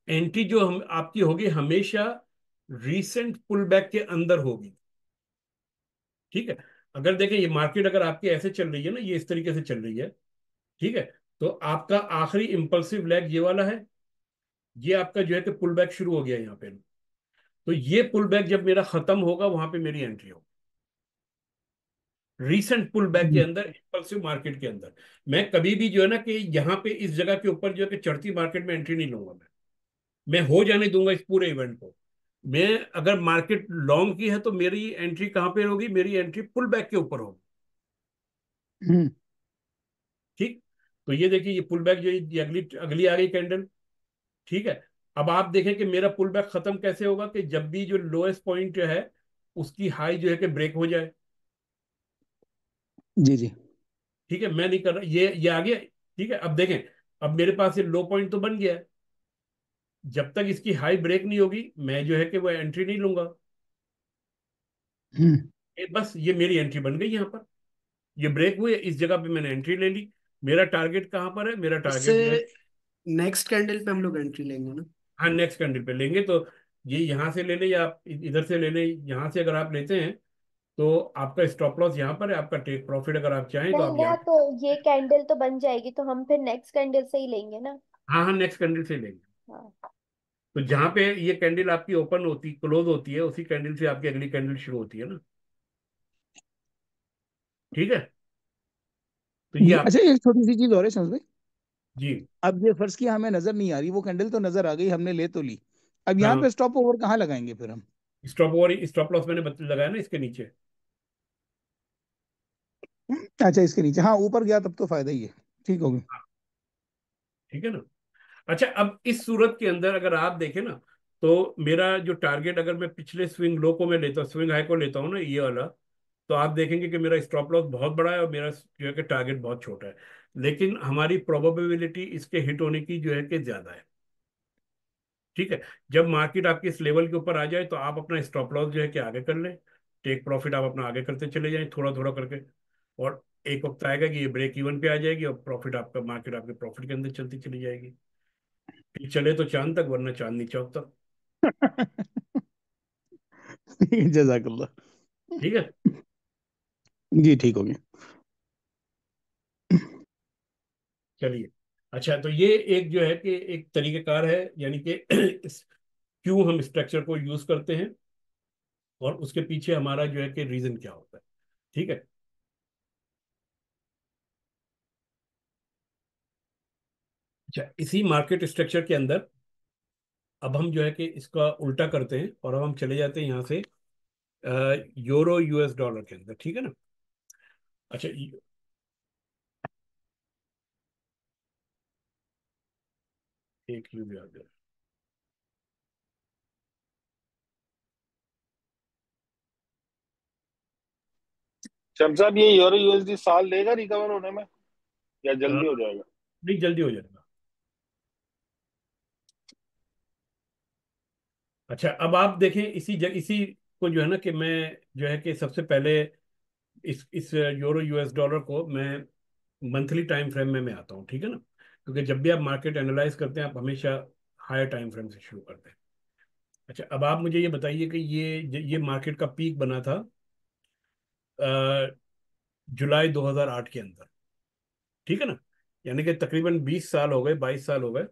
एंट्री जो हम आपकी होगी हमेशा रीसेंट पुल बैक के अंदर होगी। ठीक है। अगर देखें ये मार्केट अगर आपकी ऐसे चल रही है ना, ये इस तरीके से चल रही है। ठीक है। तो आपका आखिरी इंपल्सिव लैग ये वाला है, ये आपका जो है कि पुल बैक शुरू हो गया यहाँ पे। तो ये पुल बैक जब मेरा खत्म होगा वहां पे मेरी एंट्री होगी, रीसेंट पुल बैक के हम्म। अंदर, इंपल्सिव मार्केट के अंदर। मैं कभी भी जो है ना कि यहाँ पे इस जगह के ऊपर जो है कि चढ़ती मार्केट में एंट्री नहीं लूंगा। मैं हो जाने दूंगा इस पूरे इवेंट को। मैं अगर मार्केट लॉन्ग की है तो मेरी एंट्री कहाँ पे होगी, मेरी एंट्री पुल बैक के ऊपर होगी। हम्म। ठीक। तो ये देखिए ये पुल बैक जो ये अगली अगली आ गई कैंडल। ठीक है। अब आप देखें कि मेरा पुल बैक खत्म कैसे होगा, कि जब भी जो लोएस्ट पॉइंट जो है उसकी हाई जो है कि ब्रेक हो जाए। जी जी। ठीक है। मैं नहीं कर रहा, ये आ गया। ठीक है। अब देखें, अब मेरे पास ये लो पॉइंट तो बन गया है। जब तक इसकी हाई ब्रेक नहीं होगी मैं जो है कि वो एंट्री नहीं लूंगा। हम्म। बस ये मेरी एंट्री बन गई यहाँ पर, ये ब्रेक हुई है, इस जगह पे मैंने एंट्री ले ली। मेरा टारगेट कहाँ पर है, मेरा इससे टारगेट जो है, नेक्स्ट कैंडल पे हम लोग एंट्री लेंगे ना। हाँ नेक्स्ट कैंडल पे लेंगे। तो ये यहाँ से ले लें या आप इधर से ले लें। यहाँ से अगर आप लेते हैं तो आपका स्टॉप लॉस यहाँ पर है, आपका टेक प्रॉफिट अगर आप चाहें तो नहीं आप ना, यहाँ। तो ये कैंडल तो बन जाएगी तो हम फिर नेक्स्ट कैंडल से ही लेंगे ना। हाँ हाँ, नेक्स्ट कैंडल से लेंगे। हाँ। तो जहाँ पे ये कैंडल आपकी ओपन होती क्लोज होती है उसी कैंडल से आपकी अगली कैंडल शुरू होती है ना। ठीक है। तो ये जी। आप। अच्छा, एक छोटी सी चीज और है शम्स भाई। जी। अब ये फर्ज किया हमें नजर नहीं आ रही, वो कैंडल तो नजर आ गई, हमने ले तो ली। अब यहाँ हाँ, पे स्टॉप ओवर कहाँ लगाएंगे फिर हम? स्टॉप ओवर स्टॉप लॉस मैंने लगाया ना इसके नीचे। अच्छा, इसके नीचे, हाँ ऊपर गया तब तो फायदा ही है। ठीक होगी। हाँ, ठीक है ना। अच्छा, अब इस सूरत के अंदर अगर आप देखें ना, तो मेरा जो टारगेट अगर मैं पिछले स्विंग लो को मैं लेता हूँ, स्विंग हाई को लेता हूँ ना ये वाला, तो आप देखेंगे कि मेरा स्टॉप लॉस बहुत बड़ा है और मेरा जो है कि टारगेट बहुत छोटा है। लेकिन हमारी प्रोबेबिलिटी इसके हिट होने की जो है कि ज्यादा है। ठीक है। जब मार्केट आपकी इस लेवल के ऊपर आ जाए तो आप अपना स्टॉप लॉस जो है कि आगे कर लें, टेक प्रॉफिट आप अपना आगे करते चले जाएं थोड़ा थोड़ा करके। और एक वक्त आएगा कि ये ब्रेक इवन पे आ जाएगी और प्रॉफिट आपका मार्केट आपके प्रॉफिट के अंदर चलती चली जाएगी। फिर चले तो चांद तक, वरना चांदनी चौक तक। जजाकल्ला। ठीक है। जी ठीक होगी। चलिए। अच्छा, तो ये एक जो है कि एक तरीकेकार है, यानी कि क्यों हम स्ट्रक्चर को यूज करते हैं और उसके पीछे हमारा जो है कि रीजन क्या होता है। ठीक है। अच्छा, इसी मार्केट स्ट्रक्चर के अंदर अब हम जो है कि इसका उल्टा करते हैं और अब हम चले जाते हैं यहाँ से यूरो यूएस डॉलर के अंदर। ठीक है ना। अच्छा, एक यू भी आ गया। शम साहब ये यूरो यूएसडी साल लेगा रिकवर होने में या अ, जल्दी हो जाएगा? नहीं, जल्दी हो जाएगा। अच्छा, अब आप देखें इसी को जो है ना, कि मैं जो है कि सबसे पहले इस यूरो यूएस डॉलर को मैं मंथली टाइम फ्रेम में मैं आता हूँ, ठीक है ना, क्योंकि जब भी आप मार्केट एनालाइज करते हैं आप हमेशा हायर टाइम फ्रेम से शुरू करते हैं। अच्छा, अब आप मुझे ये बताइए कि ये मार्केट का पीक बना था जुलाई 2008 के अंदर, ठीक है ना, यानी कि तकरीबन 20 साल हो गए, 22 साल हो गए,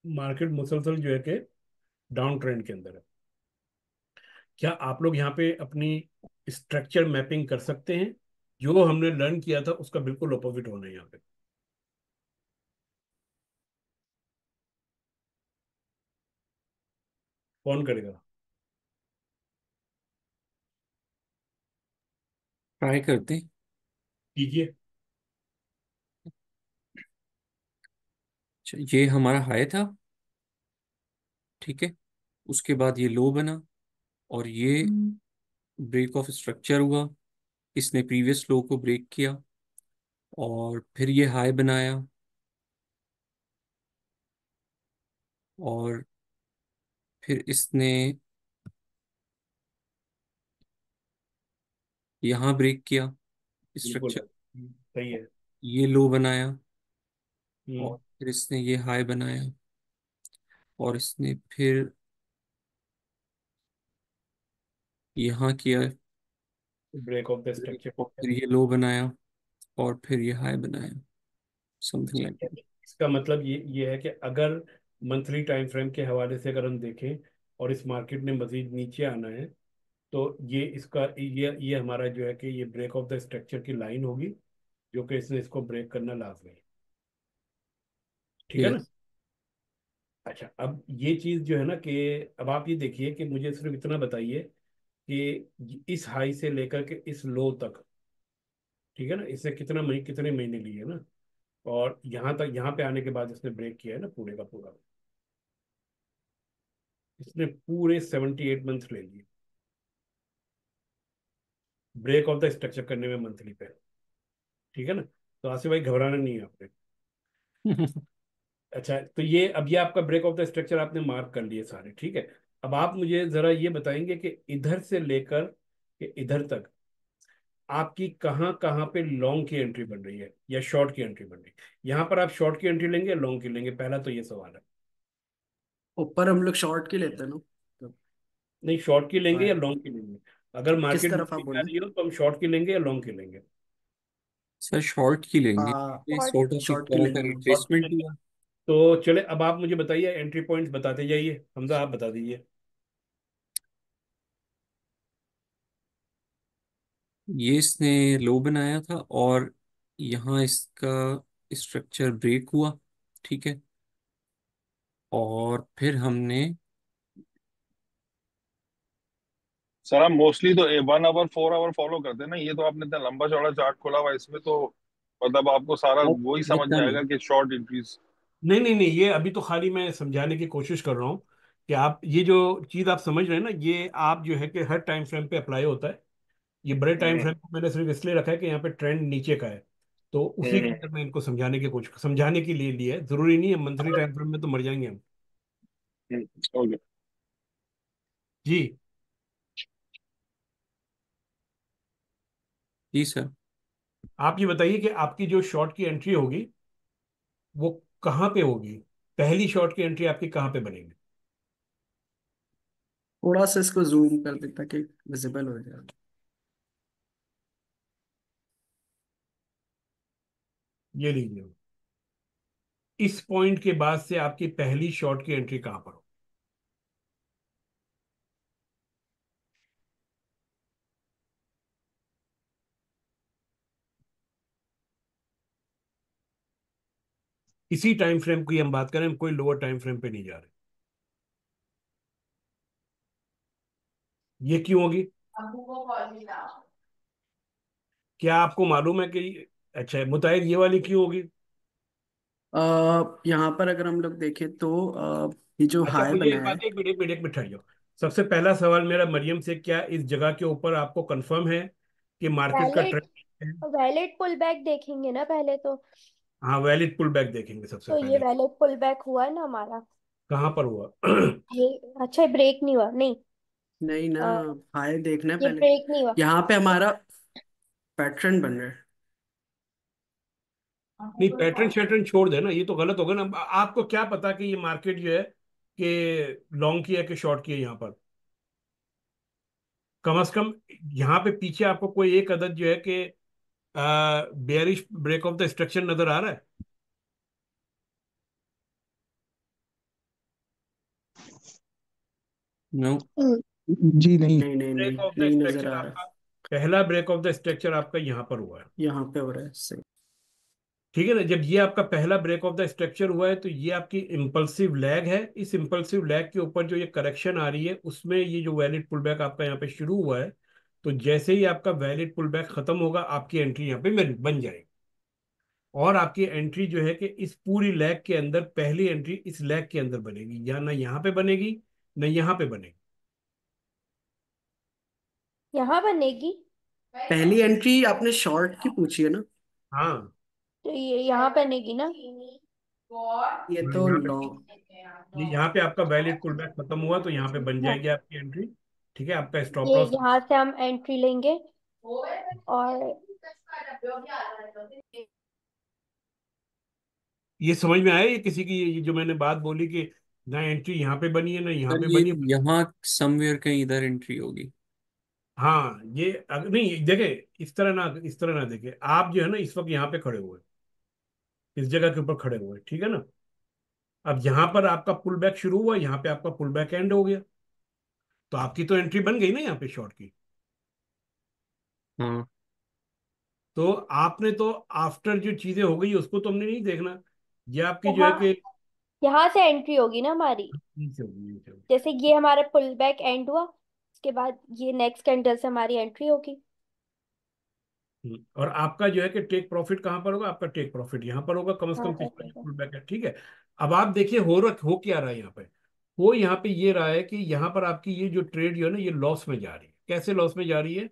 मार्केट मुसलसल जो है कि डाउन ट्रेंड के अंदर है। क्या आप लोग यहाँ पे अपनी स्ट्रक्चर मैपिंग कर सकते हैं? जो हमने लर्न किया था उसका बिल्कुल अपोजिट होना है यहाँ पे। कौन करेगा? ट्राई करते हैं। कीजिए। अच्छा, ये हमारा हाई था, ठीक है। उसके बाद ये लो बना, और ये ब्रेक ऑफ स्ट्रक्चर हुआ। इसने प्रीवियस लो को ब्रेक किया, और फिर ये हाई बनाया, और फिर इसने यहाँ ब्रेक किया बिल्कुल स्ट्रक्चर। है, सही है। ये लो बनाया, हम्म। और फिर इसने ये हाई बनाया, और इसने फिर यहाँ किया break of the break, structure. और फिर ये लो बनाया, और फिर ये हाई बनाया, समथिंग ठीक लाइक है, दैट। इसका मतलब ये है कि अगर मंथली टाइम फ्रेम के हवाले से अगर हम देखें और इस मार्केट ने मजीद नीचे आना है, तो ये हमारा जो है कि ये ब्रेक ऑफ द स्ट्रक्चर की लाइन होगी, जो कि इसने इसको ब्रेक करना लाजमी है, ठीक है ना। यस। अच्छा, अब ये चीज जो है ना कि अब आप ये देखिए कि मुझे सिर्फ इतना बताइए कि इस हाई से लेकर के इस लो तक, ठीक है ना, इसने कितने महीने लिए ना, और यहाँ पे आने के बाद इसने ब्रेक किया है ना पूरे का पूरा, इसने पूरे 78 मंथ ले लिए ब्रेक ऑफ द स्ट्रक्चर करने में मंथली पे, ठीक है ना। तो आसिफ भाई, घबराना नहीं है आपने। अच्छा, तो ये आपका ब्रेक ऑफ द स्ट्रक्चर आपने मार्क कर लिए सारे, ठीक है। अब आप मुझे जरा ये बताएंगे कि इधर से लेकर के इधर तक आपकी कहाँ कहाँ पे लॉन्ग की एंट्री बन रही है या शॉर्ट की एंट्री बन रही है? यहाँ पर आप शॉर्ट की एंट्री लेंगे या लॉन्ग की लेंगे, पहला तो ये सवाल है। ऊपर हम लोग शॉर्ट की लेते हैं ना, तो नहीं, शॉर्ट की लेंगे या हाय, लॉन्ग की लेंगे? अगर किस मार्केट तरफ आप नीचे जा बोले? रही हो तो हम शॉर्ट की लेंगे या लॉन्ग की लेंगे? सर शॉर्ट की लेंगे, हाँ, ये और सॉर्ट ऑफ एक शॉर्ट की तरह का लेंगे हम। शॉर्ट की रिट्रेसमेंट लेंगे। हुआ। तो चले, अब आप मुझे बताइए, एंट्री पॉइंट्स बताते जाइए, हमजा आप बता दीजिए। ये इसने लो बनाया था, और यहाँ इसका स्ट्रक्चर ब्रेक हुआ, ठीक है। और फिर हमने सर हम मोस्टली तो 1 आवर 4 आवर फॉलो करते हैं ना, ये तो आपने इतना लंबा चौड़ा चार्ट खोला हुआ है, इसमें तो मतलब आपको सारा वही ये समझ में डन है। आएगा कि शॉर्ट इंक्रीज। नहीं नहीं नहीं, ये अभी तो खाली मैं समझाने की कोशिश कर रहा हूँ कि आप ये जो चीज़ आप समझ रहे हैं ना, ये आप जो है कि हर टाइम फ्रेम पे अप्लाई होता है। ये बड़े टाइम हम्म। फ्रेम को मैंने सिर्फ इसलिए रखा है कि यहाँ पे ट्रेंड नीचे का है, तो उसी के हम्म। अंदर मैं इनको समझाने के लिए लिया है। जरूरी नहीं है मंथली टाइम फ्रेम में तो मर जाएंगे हम। ओके। जी। जी सर। आप ये बताइए कि आपकी जो शॉर्ट की एंट्री होगी वो कहाँ पे होगी? पहली शॉर्ट की एंट्री आपकी कहाँ पे बनेगी? थोड़ा सा इसको जूम कर दे ताकि विजिबल हो जाए। ये लीजिए, इस पॉइंट के बाद से आपकी पहली शॉर्ट की एंट्री कहाँ पर हो? इसी टाइम फ्रेम की हम बात करें, हम कोई लोअर टाइम फ्रेम पे नहीं जा रहे। ये क्यों होगी? क्या आपको मालूम है कि, अच्छा मुताहिर, ये वाली क्यों होगी? यहाँ पर अगर हम लोग देखें तो ये जो अच्छा, हाई मुझे बना एक है। बात, एक मिनट ठहर जाओ। सबसे पहला सवाल मेरा मरियम से, क्या इस जगह के ऊपर आपको कंफर्म है कि मार्केट का वैलिड ट्रेंड है? वैलिड पुल बैक देखेंगे ना पहले तो। हाँ, वैलिड पुल बैक देखेंगे सबसे तो ये पहले। वैलिड पुल बैक हुआ है ना हमारा। कहाँ पर हुआ? ये अच्छा, ब्रेक नहीं हुआ, नहीं। नहीं ना, अ, हाई देखना है ये पहले। ब्रेक नहीं हुआ। यहाँ पे हमारा पैटर्न बन रहा है। नहीं, पैटर्न शैटर्न छोड़ देना, ये तो गलत होगा ना। आपको क्या पता कि ये मार्केट जो है कि लॉन्ग की है कि शॉर्ट की है यहाँ पर? कम से कम यहाँ पे पीछे आपको कोई एक अदद जो है कि bearish break of the structure नजर आ रहा है? नो। जी नहीं। नहीं नहीं ब्रेक नहीं, ऑफ द नहीं नजर स्ट्रक्चर आ रहा है। आपका, पहला ब्रेक ऑफ द स्ट्रक्चर आपका यहाँ पर हुआ है। यहाँ पे हो रहा है सही। ठीक है ना? जब ये आपका पहला ब्रेक ऑफ द स्ट्रक्चर हुआ है तो ये आपकी इम्पल्सिव लैग है। इस इम्पल्सिव लैग के ऊपर जो ये करेक्शन आ रही है उसमें ये जो वैलिड पुलबैक आपका यहाँ पे शुरू हुआ है, तो जैसे ही आपका वैलिड पुलबैक खत्म होगा आपकी एंट्री यहाँ पे बन जाएगी। और आपकी एंट्री जो है कि इस पूरी लैग के अंदर पहली एंट्री इस लैग के अंदर बनेगी, या ना यहाँ पे बनेगी ना यहाँ पे बनेगी। यहाँ बनेगी। पहली एंट्री आपने शॉर्ट की पूछी है ना? हाँ। तो ये यहाँ बनेगी ना। ये हाँ, तो यहाँ पे, लॉन्ग। ये यहाँ पे आपका वैलिड पुलबैक खत्म हुआ तो यहाँ पे बन हाँ, जाएगी आपकी एंट्री। ठीक है, आपका स्टॉप ये लॉस। यहाँ से हम एंट्री लेंगे। और ये समझ में आया ये किसी की, ये जो मैंने बात बोली कि ना एंट्री यहाँ पे बनी है ना यहाँ सर पे ये बनी है? यहाँ समवेयर कहीं इधर एंट्री होगी। हाँ, ये नहीं देखे, इस तरह ना देखे। आप जो है ना इस वक्त यहाँ पे खड़े हुए, इस जगह के ऊपर खड़े हुए, ठीक है ना? अब यहाँ पर आपका पुल बैक शुरू हुआ, यहाँ पे आपका पुल बैक एंड हो गया, तो आपकी तो एंट्री बन गई ना यहाँ पे शॉर्ट की। हाँ। तो आपने तो आफ्टर जो चीजें हो गई उसको तो हमने नहीं देखना। ये आपकी जो है यहाँ कि यहाँ से एंट्री होगी ना हमारी। नीचे होगी, नीचे होगी। जैसे ये हमारा पुल बैक एंड हुआ, उसके बाद ये नेक्स्ट कैंडल से हमारी एंट्री होगी। और आपका जो है कि टेक प्रॉफिट कहाँ पर होगा? आपका टेक प्रॉफिट यहाँ पर होगा, कम से हाँ, कम पिछला जो ऐसे पुल बैक है। ठीक है। अब आप देखिए हो क्या रहा है यहाँ पे। हो यहाँ पे ये रहा है कि यहाँ पर आपकी ये जो ट्रेड जो है ना ये लॉस में जा रही है। कैसे लॉस में जा रही है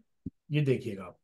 ये देखिएगा आप।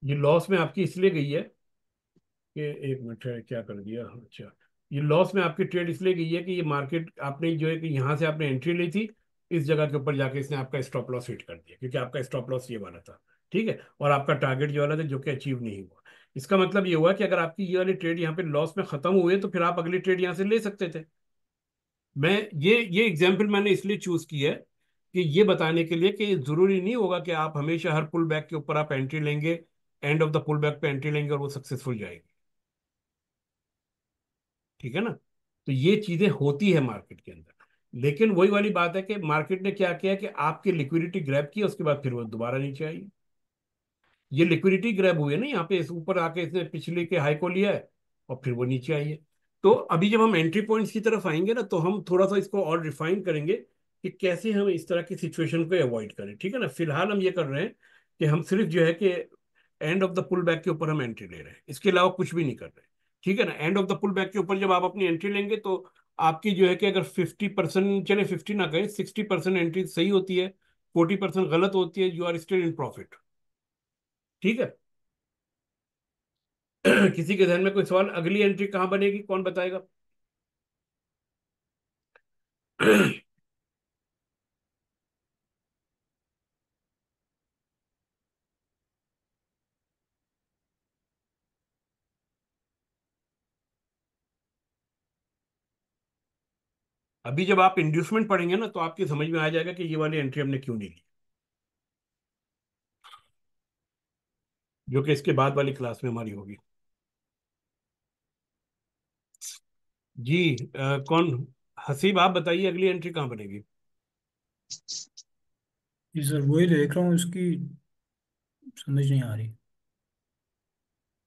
ये लॉस में आपकी इसलिए गई है कि, एक मिनट है, क्या कर दिया, अच्छा। ये लॉस में आपकी ट्रेड इसलिए गई है कि ये मार्केट आपने जो है कि यहाँ से आपने एंट्री ली थी, इस जगह के ऊपर जाके इसने आपका स्टॉप लॉस हिट कर दिया, क्योंकि आपका स्टॉप लॉस ये वाला था। ठीक है, और आपका टारगेट जो वाला था जो कि अचीव नहीं हुआ। इसका मतलब ये हुआ कि अगर आपकी ये वाली ट्रेड यहाँ पे लॉस में खत्म हुई है तो फिर आप अगली ट्रेड यहाँ से ले सकते थे। मैं ये एग्जाम्पल मैंने इसलिए चूज की है कि ये बताने के लिए कि जरूरी नहीं होगा कि आप हमेशा हर पुल बैक के ऊपर आप एंट्री लेंगे, end of the pull back पे एंट्री लेंगे और वो सक्सेसफुल जाएगी। ठीक है ना? तो ये चीजें होती है मार्केट के अंदर। लेकिन वही वाली बात है कि मार्केट ने क्या किया कि आपकी लिक्विडिटी ग्रैब की, उसके बाद फिर वो दोबारा नीचे आई। ये लिक्विडिटी ग्रैब हुई है ना यहाँ पे, इस ऊपर आके इसने पिछले के हाई को लिया है और फिर वो नीचे आई है। तो अभी जब हम एंट्री पॉइंट्स की तरफ आएंगे ना तो हम थोड़ा सा इसको और रिफाइन करेंगे कि कैसे हम इस तरह की सिचुएशन को अवॉइड करें। ठीक है ना? फिलहाल हम ये कर रहे हैं कि हम सिर्फ जो है कि end of the pull back के ऊपर हम एंट्री ले रहे हैं, इसके अलावा कुछ भी नहीं कर रहे। ठीक है ना? End of the pull back के ऊपर जब आप अपनी एंट्री लेंगे तो आपकी जो है कि अगर 50%, चले 50 ना कहें, 60% एंट्री सही होती है, 40% गलत होती है, you are still in profit. ठीक है। किसी के ध्यान में कोई सवाल? अगली एंट्री कहाँ बनेगी, कौन बताएगा? अभी जब आप इंड्यूसमेंट पढ़ेंगे ना तो आपकी समझ में आ जाएगा कि ये वाली एंट्री हमने क्यों नहीं ली, जो कि इसके बाद वाली क्लास में हमारी होगी। जी। कौन? हसीब, आप बताइए अगली एंट्री कहाँ बनेगी? जी सर, वही देख रहा हूँ, इसकी समझ नहीं आ रही।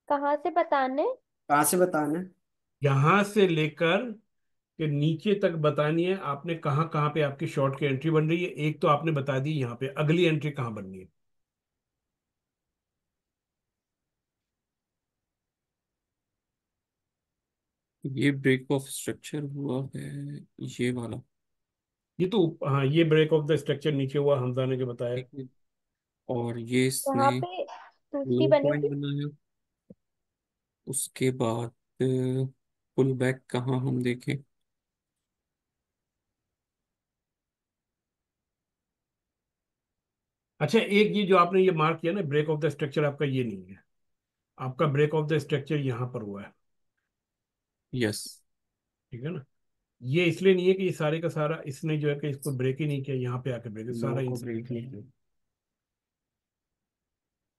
कहाँ से बताने? कहाँ से बताना है? यहां से लेकर के नीचे तक बतानी है आपने, कहाँ कहाँ पे आपकी शॉर्ट की एंट्री बन रही है। एक तो आपने बता दी यहाँ पे, अगली एंट्री कहाँ बननी है? ये ब्रेक ऑफ स्ट्रक्चर हुआ है, ये वाला। ये तो हाँ, ये ब्रेक ऑफ द स्ट्रक्चर नीचे हुआ, हमजा ने जो बताया। ठीक है। और ये यहाँ इसने पे दूसरी लो बनी पॉइंट थी। बनाया। उसके बाद पुल बैक कहाँ हम देखें? अच्छा, एक ये जो आपने ये मार्क किया ना ब्रेक ऑफ द स्ट्रक्चर, आपका ये नहीं है। आपका ब्रेक ऑफ द स्ट्रक्चर यहाँ पर हुआ है। यस। ठीक है ना। ये इसलिए नहीं है कि ये सारे का सारा इसने जो है कि इसको ब्रेक ही नहीं किया, यहाँ पे आके ब्रेक लो सारा को इनसे। ब्रेक नहीं किया।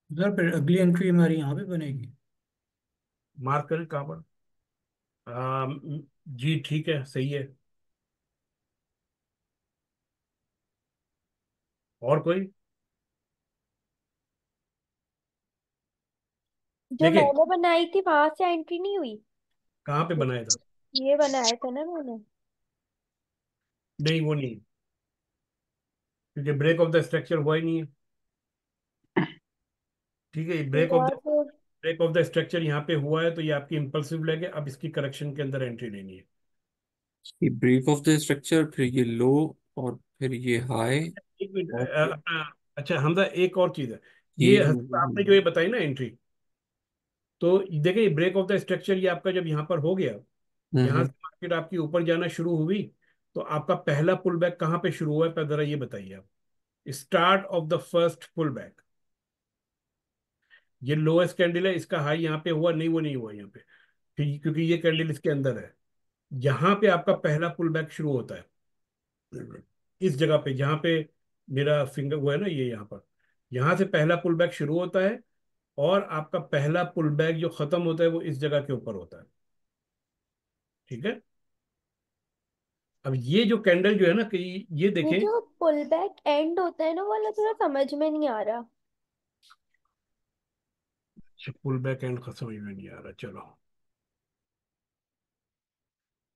सर फिर अगली एंट्री हमारी यहाँ पे बनेगी। मार्क करें कहाँ पर। जी ठीक है, सही है। और कोई? जो देखिए मैंने बनाई थी वहां से एंट्री नहीं हुई। कहाँ पे बनाया था। ये बनाया था ना मैंने। नहीं, वो नहीं, क्योंकि ब्रेक ऑफ द स्ट्रक्चर हुआ ही नहीं है। ठीक है, हुआ तो। ब्रेक ऑफ द स्ट्रक्चर यहाँ पे हुआ है, तो ये आपकी इम्पल्सिव लैग है। अब इसकी करेक्शन के अंदर एंट्री लेनी है। ये ब्रेक ऑफ द स्ट्रक्चर, फिर ये लो, और फिर ये हाई, एक मिनट और फिर अपना। अच्छा हमजा, एक और चीज है। ये ये जो आपने जो ये बताई ना एंट्री, तो देखिए ब्रेक ऑफ द स्ट्रक्चर ये आपका जब यहाँ पर हो गया, यहाँ हम्म से मार्केट आपकी ऊपर जाना शुरू हुई, तो आपका पहला पुल बैक कहाँ पे शुरू हुआ है, पर जरा ये बताइए आप। Start of the first pull back, ये लोएस्ट कैंडल है, इसका हाई यहाँ पे हुआ नहीं, वो नहीं हुआ यहाँ पे, क्योंकि ये कैंडल इसके अंदर है। यहाँ पे आपका पहला पुल बैक शुरू होता है, इस जगह पे जहाँ पे मेरा फिंगर वो है ना, ये यहाँ पर, यहाँ से पहला पुल बैक शुरू होता है। और आपका पहला पुल बैक जो खत्म होता है वो इस जगह के ऊपर होता है। ठीक है। अब ये जो कैंडल जो है ना कि ये ये देखें। जो पुल बैक एंड होता है ना वो वाला थोड़ा समझ में नहीं आ रहा। पुल बैक एंड का समझ में नहीं आ रहा, चलो।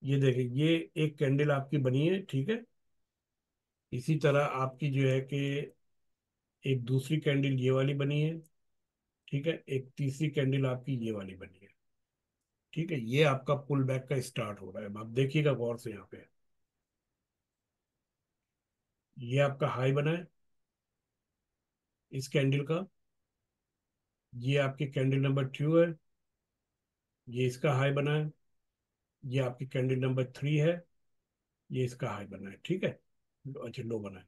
ये देखें, ये एक कैंडल आपकी बनी है, ठीक है। इसी तरह आपकी जो है कि एक दूसरी कैंडल ये वाली बनी है, ठीक है। एक तीसरी कैंडल आपकी ये वाली बनी है, ठीक है। ये आपका पुल बैक का स्टार्ट हो रहा है। अब आप देखिएगा गौर से यहाँ पे, ये आपका हाई बना है इस कैंडल का। ये आपकी कैंडल नंबर 2 है, ये इसका हाई बना है। ये आपकी कैंडल नंबर 3 है, ये इसका हाई बना है, ठीक है। अच्छा, लो बना है।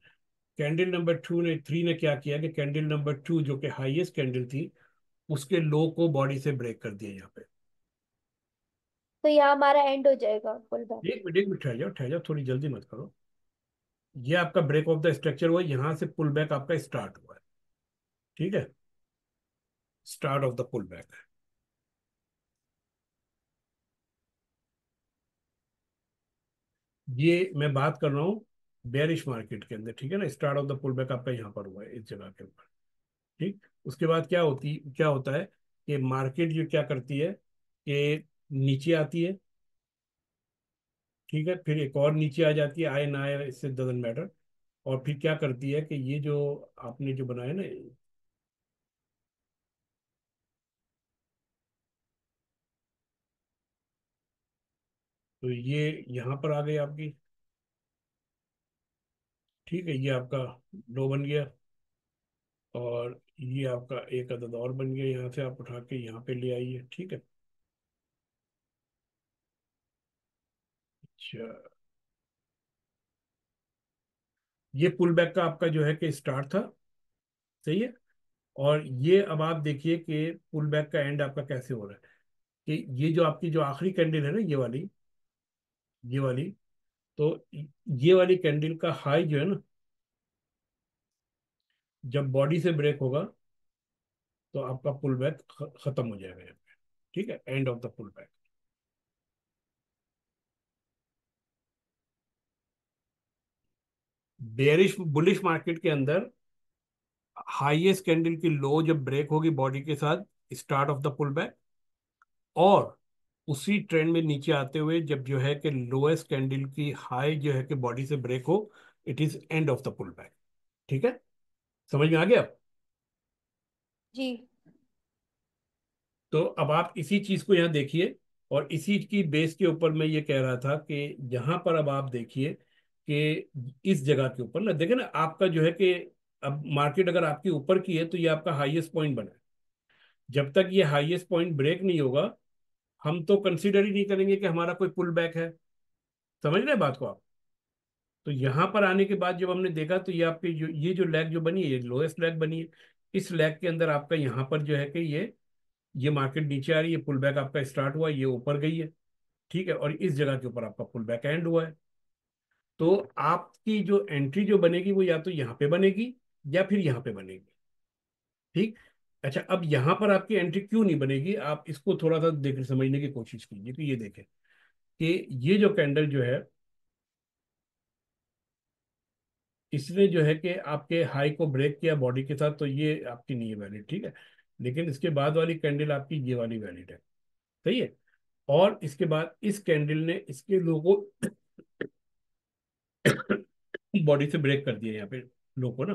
कैंडल नंबर 2 ने 3 ने क्या किया कि कैंडल नंबर 2 जो कि हाईएस्ट कैंडल थी, उसके लो को बॉडी से ब्रेक कर दिया यहाँ पे। तो यहाँ हमारा एंड हो जाएगा पुल बैक। एक मिनट ठहर जाओ, ठहर जाओ, थोड़ी जल्दी मत करो। ये आपका ब्रेक ऑफ द स्ट्रक्चर हुआ, यहाँ से पुल बैक आपका स्टार्ट हुआ है, ठीक है। Start of the pull back. ये मैं बात कर रहा हूँ बेरिश मार्केट के अंदर, ठीक है ना। Start of the pull back आपका यहाँ पर हुआ है, इस जगह के ऊपर, ठीक। उसके बाद क्या होता है कि मार्केट जो क्या करती है कि नीचे आती है, ठीक है। फिर एक और नीचे आ जाती है, आए ना आए इससे डजंट मैटर। और फिर क्या करती है कि ये जो आपने जो बनाया ना, तो ये यहाँ पर आ गई आपकी, ठीक है। ये आपका लो बन गया, और ये आपका एक अदद और बन गया, यहाँ से आप उठा के यहाँ पे ले आइए, ठीक है। अच्छा, ये पुल बैक का आपका जो है कि स्टार्ट था, सही है। और ये अब आप देखिए कि पुल बैक का एंड आपका कैसे हो रहा है, कि ये जो आपकी जो आखिरी कैंडल है ना, ये वाली, तो ये वाली कैंडल का हाई जो है ना, जब बॉडी से ब्रेक होगा तो आपका पुल बैक खत्म हो जाएगा यहाँ पे, ठीक है। End of the pull back. Bearish bullish market के अंदर हाईएस्ट कैंडल की लो जब ब्रेक होगी बॉडी के साथ, start of the pull back. और उसी ट्रेंड में नीचे आते हुए जब जो है कि लोएस्ट कैंडल की हाई जो है कि बॉडी से ब्रेक हो, it is end of the pull back, ठीक है। समझ में आ गया। जी। तो अब आप इसी चीज को यहाँ देखिए, और इसी की बेस के ऊपर मैं ये कह रहा था कि यहाँ पर अब आप देखिए कि इस जगह के ऊपर ना देखे ना आपका जो है कि अब मार्केट अगर आपके ऊपर की है तो ये आपका हाईएस्ट पॉइंट बना है। जब तक ये हाईएस्ट पॉइंट ब्रेक नहीं होगा हम तो कंसीडर ही नहीं करेंगे कि हमारा कोई पुल बैक है। समझ रहे हैं बात को आप? तो यहाँ पर आने के बाद जब हमने देखा तो ये आपकी जो ये जो लैग जो बनी है ये लोएस्ट लैग बनी है। इस लैग के अंदर आपका यहाँ पर जो है कि ये मार्केट नीचे आ रही है, पुल बैक आपका स्टार्ट हुआ, ये ऊपर गई है। ठीक है, और इस जगह के ऊपर आपका पुल बैक एंड हुआ है। तो आपकी जो एंट्री जो बनेगी वो या तो यहाँ पे बनेगी या फिर यहाँ पे बनेगी। ठीक। अच्छा, अब यहाँ पर आपकी एंट्री क्यों नहीं बनेगी, आप इसको थोड़ा सा देख समझने की कोशिश कीजिए। कि ये देखें कि ये जो कैंडल जो है इसने जो है कि आपके हाई को ब्रेक किया बॉडी के साथ, तो ये आपकी नहीं है वैलिड। ठीक है, लेकिन इसके बाद वाली कैंडल आपकी ये वाली वैलिड है। सही है। और इसके बाद इस कैंडल ने इसके लो को बॉडी से ब्रेक कर दिया यहाँ पे लो को ना,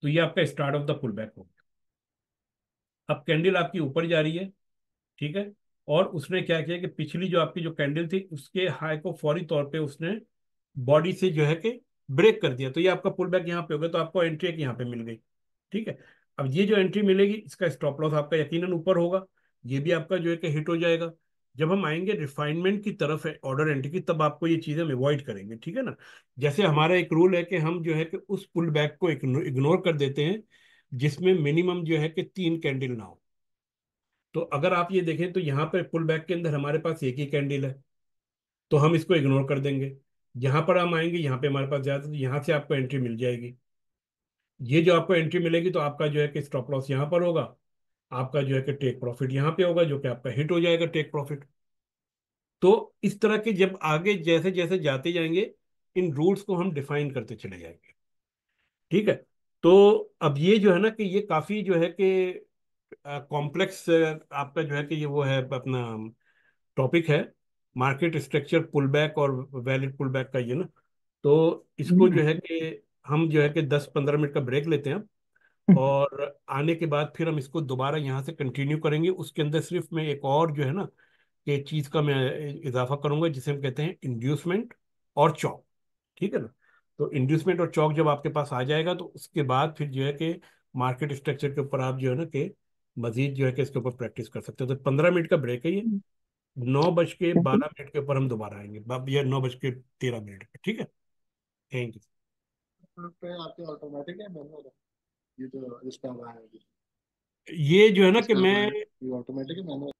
तो ये आपका start of the pull back हो गया। अब कैंडल आपकी ऊपर जा रही है। ठीक है, और उसने क्या किया कि पिछली जो आपकी जो कैंडल थी उसके हाई को फौरी तौर पे उसने बॉडी से जो है कि ब्रेक कर दिया, तो ये आपका पुल बैक यहाँ पे हो गया, तो आपको एंट्री एक यहाँ पे मिल गई। ठीक है, अब ये जो एंट्री मिलेगी इसका स्टॉप लॉस आपका यकीनन ऊपर होगा, ये भी आपका जो है कि हिट हो जाएगा। जब हम आएंगे रिफाइनमेंट की तरफ है ऑर्डर एंट्री की, तब आपको ये चीजें हम अवॉइड करेंगे। ठीक है ना, जैसे हमारा एक रूल है कि हम जो है कि उस पुल बैक को इग्नोर कर देते हैं जिसमें मिनिमम जो है कि 3 कैंडल ना हो। तो अगर आप ये देखें तो यहाँ पर पुल बैक के अंदर हमारे पास एक ही कैंडल है, तो हम इसको इग्नोर कर देंगे। यहाँ पर हम आएंगे, यहाँ पे हमारे पास ज्यादा, तो यहाँ से आपको एंट्री मिल जाएगी। ये जो आपको एंट्री मिलेगी तो आपका जो है कि स्टॉप लॉस यहाँ पर होगा, आपका जो है कि टेक प्रॉफिट यहाँ पे होगा, जो कि आपका हिट हो जाएगा टेक प्रॉफिट। तो इस तरह के जब आगे जैसे जैसे जाते जाएंगे इन रूल्स को हम डिफाइन करते चले जाएंगे। ठीक है, तो अब ये जो है ना कि ये काफी जो है कि कॉम्प्लेक्स आपका जो है कि ये वो है अपना टॉपिक है, मार्केट स्ट्रक्चर पुल बैक और वैलिड पुल बैक का ये ना। तो इसको जो है कि हम जो है कि 10-15 मिनट का ब्रेक लेते हैं, और आने के बाद फिर हम इसको दोबारा यहाँ से कंटिन्यू करेंगे। उसके अंदर सिर्फ मैं एक और जो है ना कि चीज का मैं इजाफा करूंगा जिसे हम कहते हैं इंड्यूसमेंट और चौक। ठीक है ना, तो इंड्यूसमेंट और चौक जब आपके पास आ जाएगा तो उसके बाद फिर जो है कि मार्केट स्ट्रक्चर के ऊपर आप जो है ना कि मजीद जो है कि इसके ऊपर प्रैक्टिस कर सकते हो। तो 15 मिनट का ब्रेक है ये। 9:12 के ऊपर हम दोबारा आएंगे, या 9:13 पे। ठीक है, थैंक यू। पे आपके ऑटोमेटिक है मैनुअल है ये जो इसका हुआ है ये जो है ना कि इसका हुआ मैं है ये ऑटोमेटिक है मैनुअल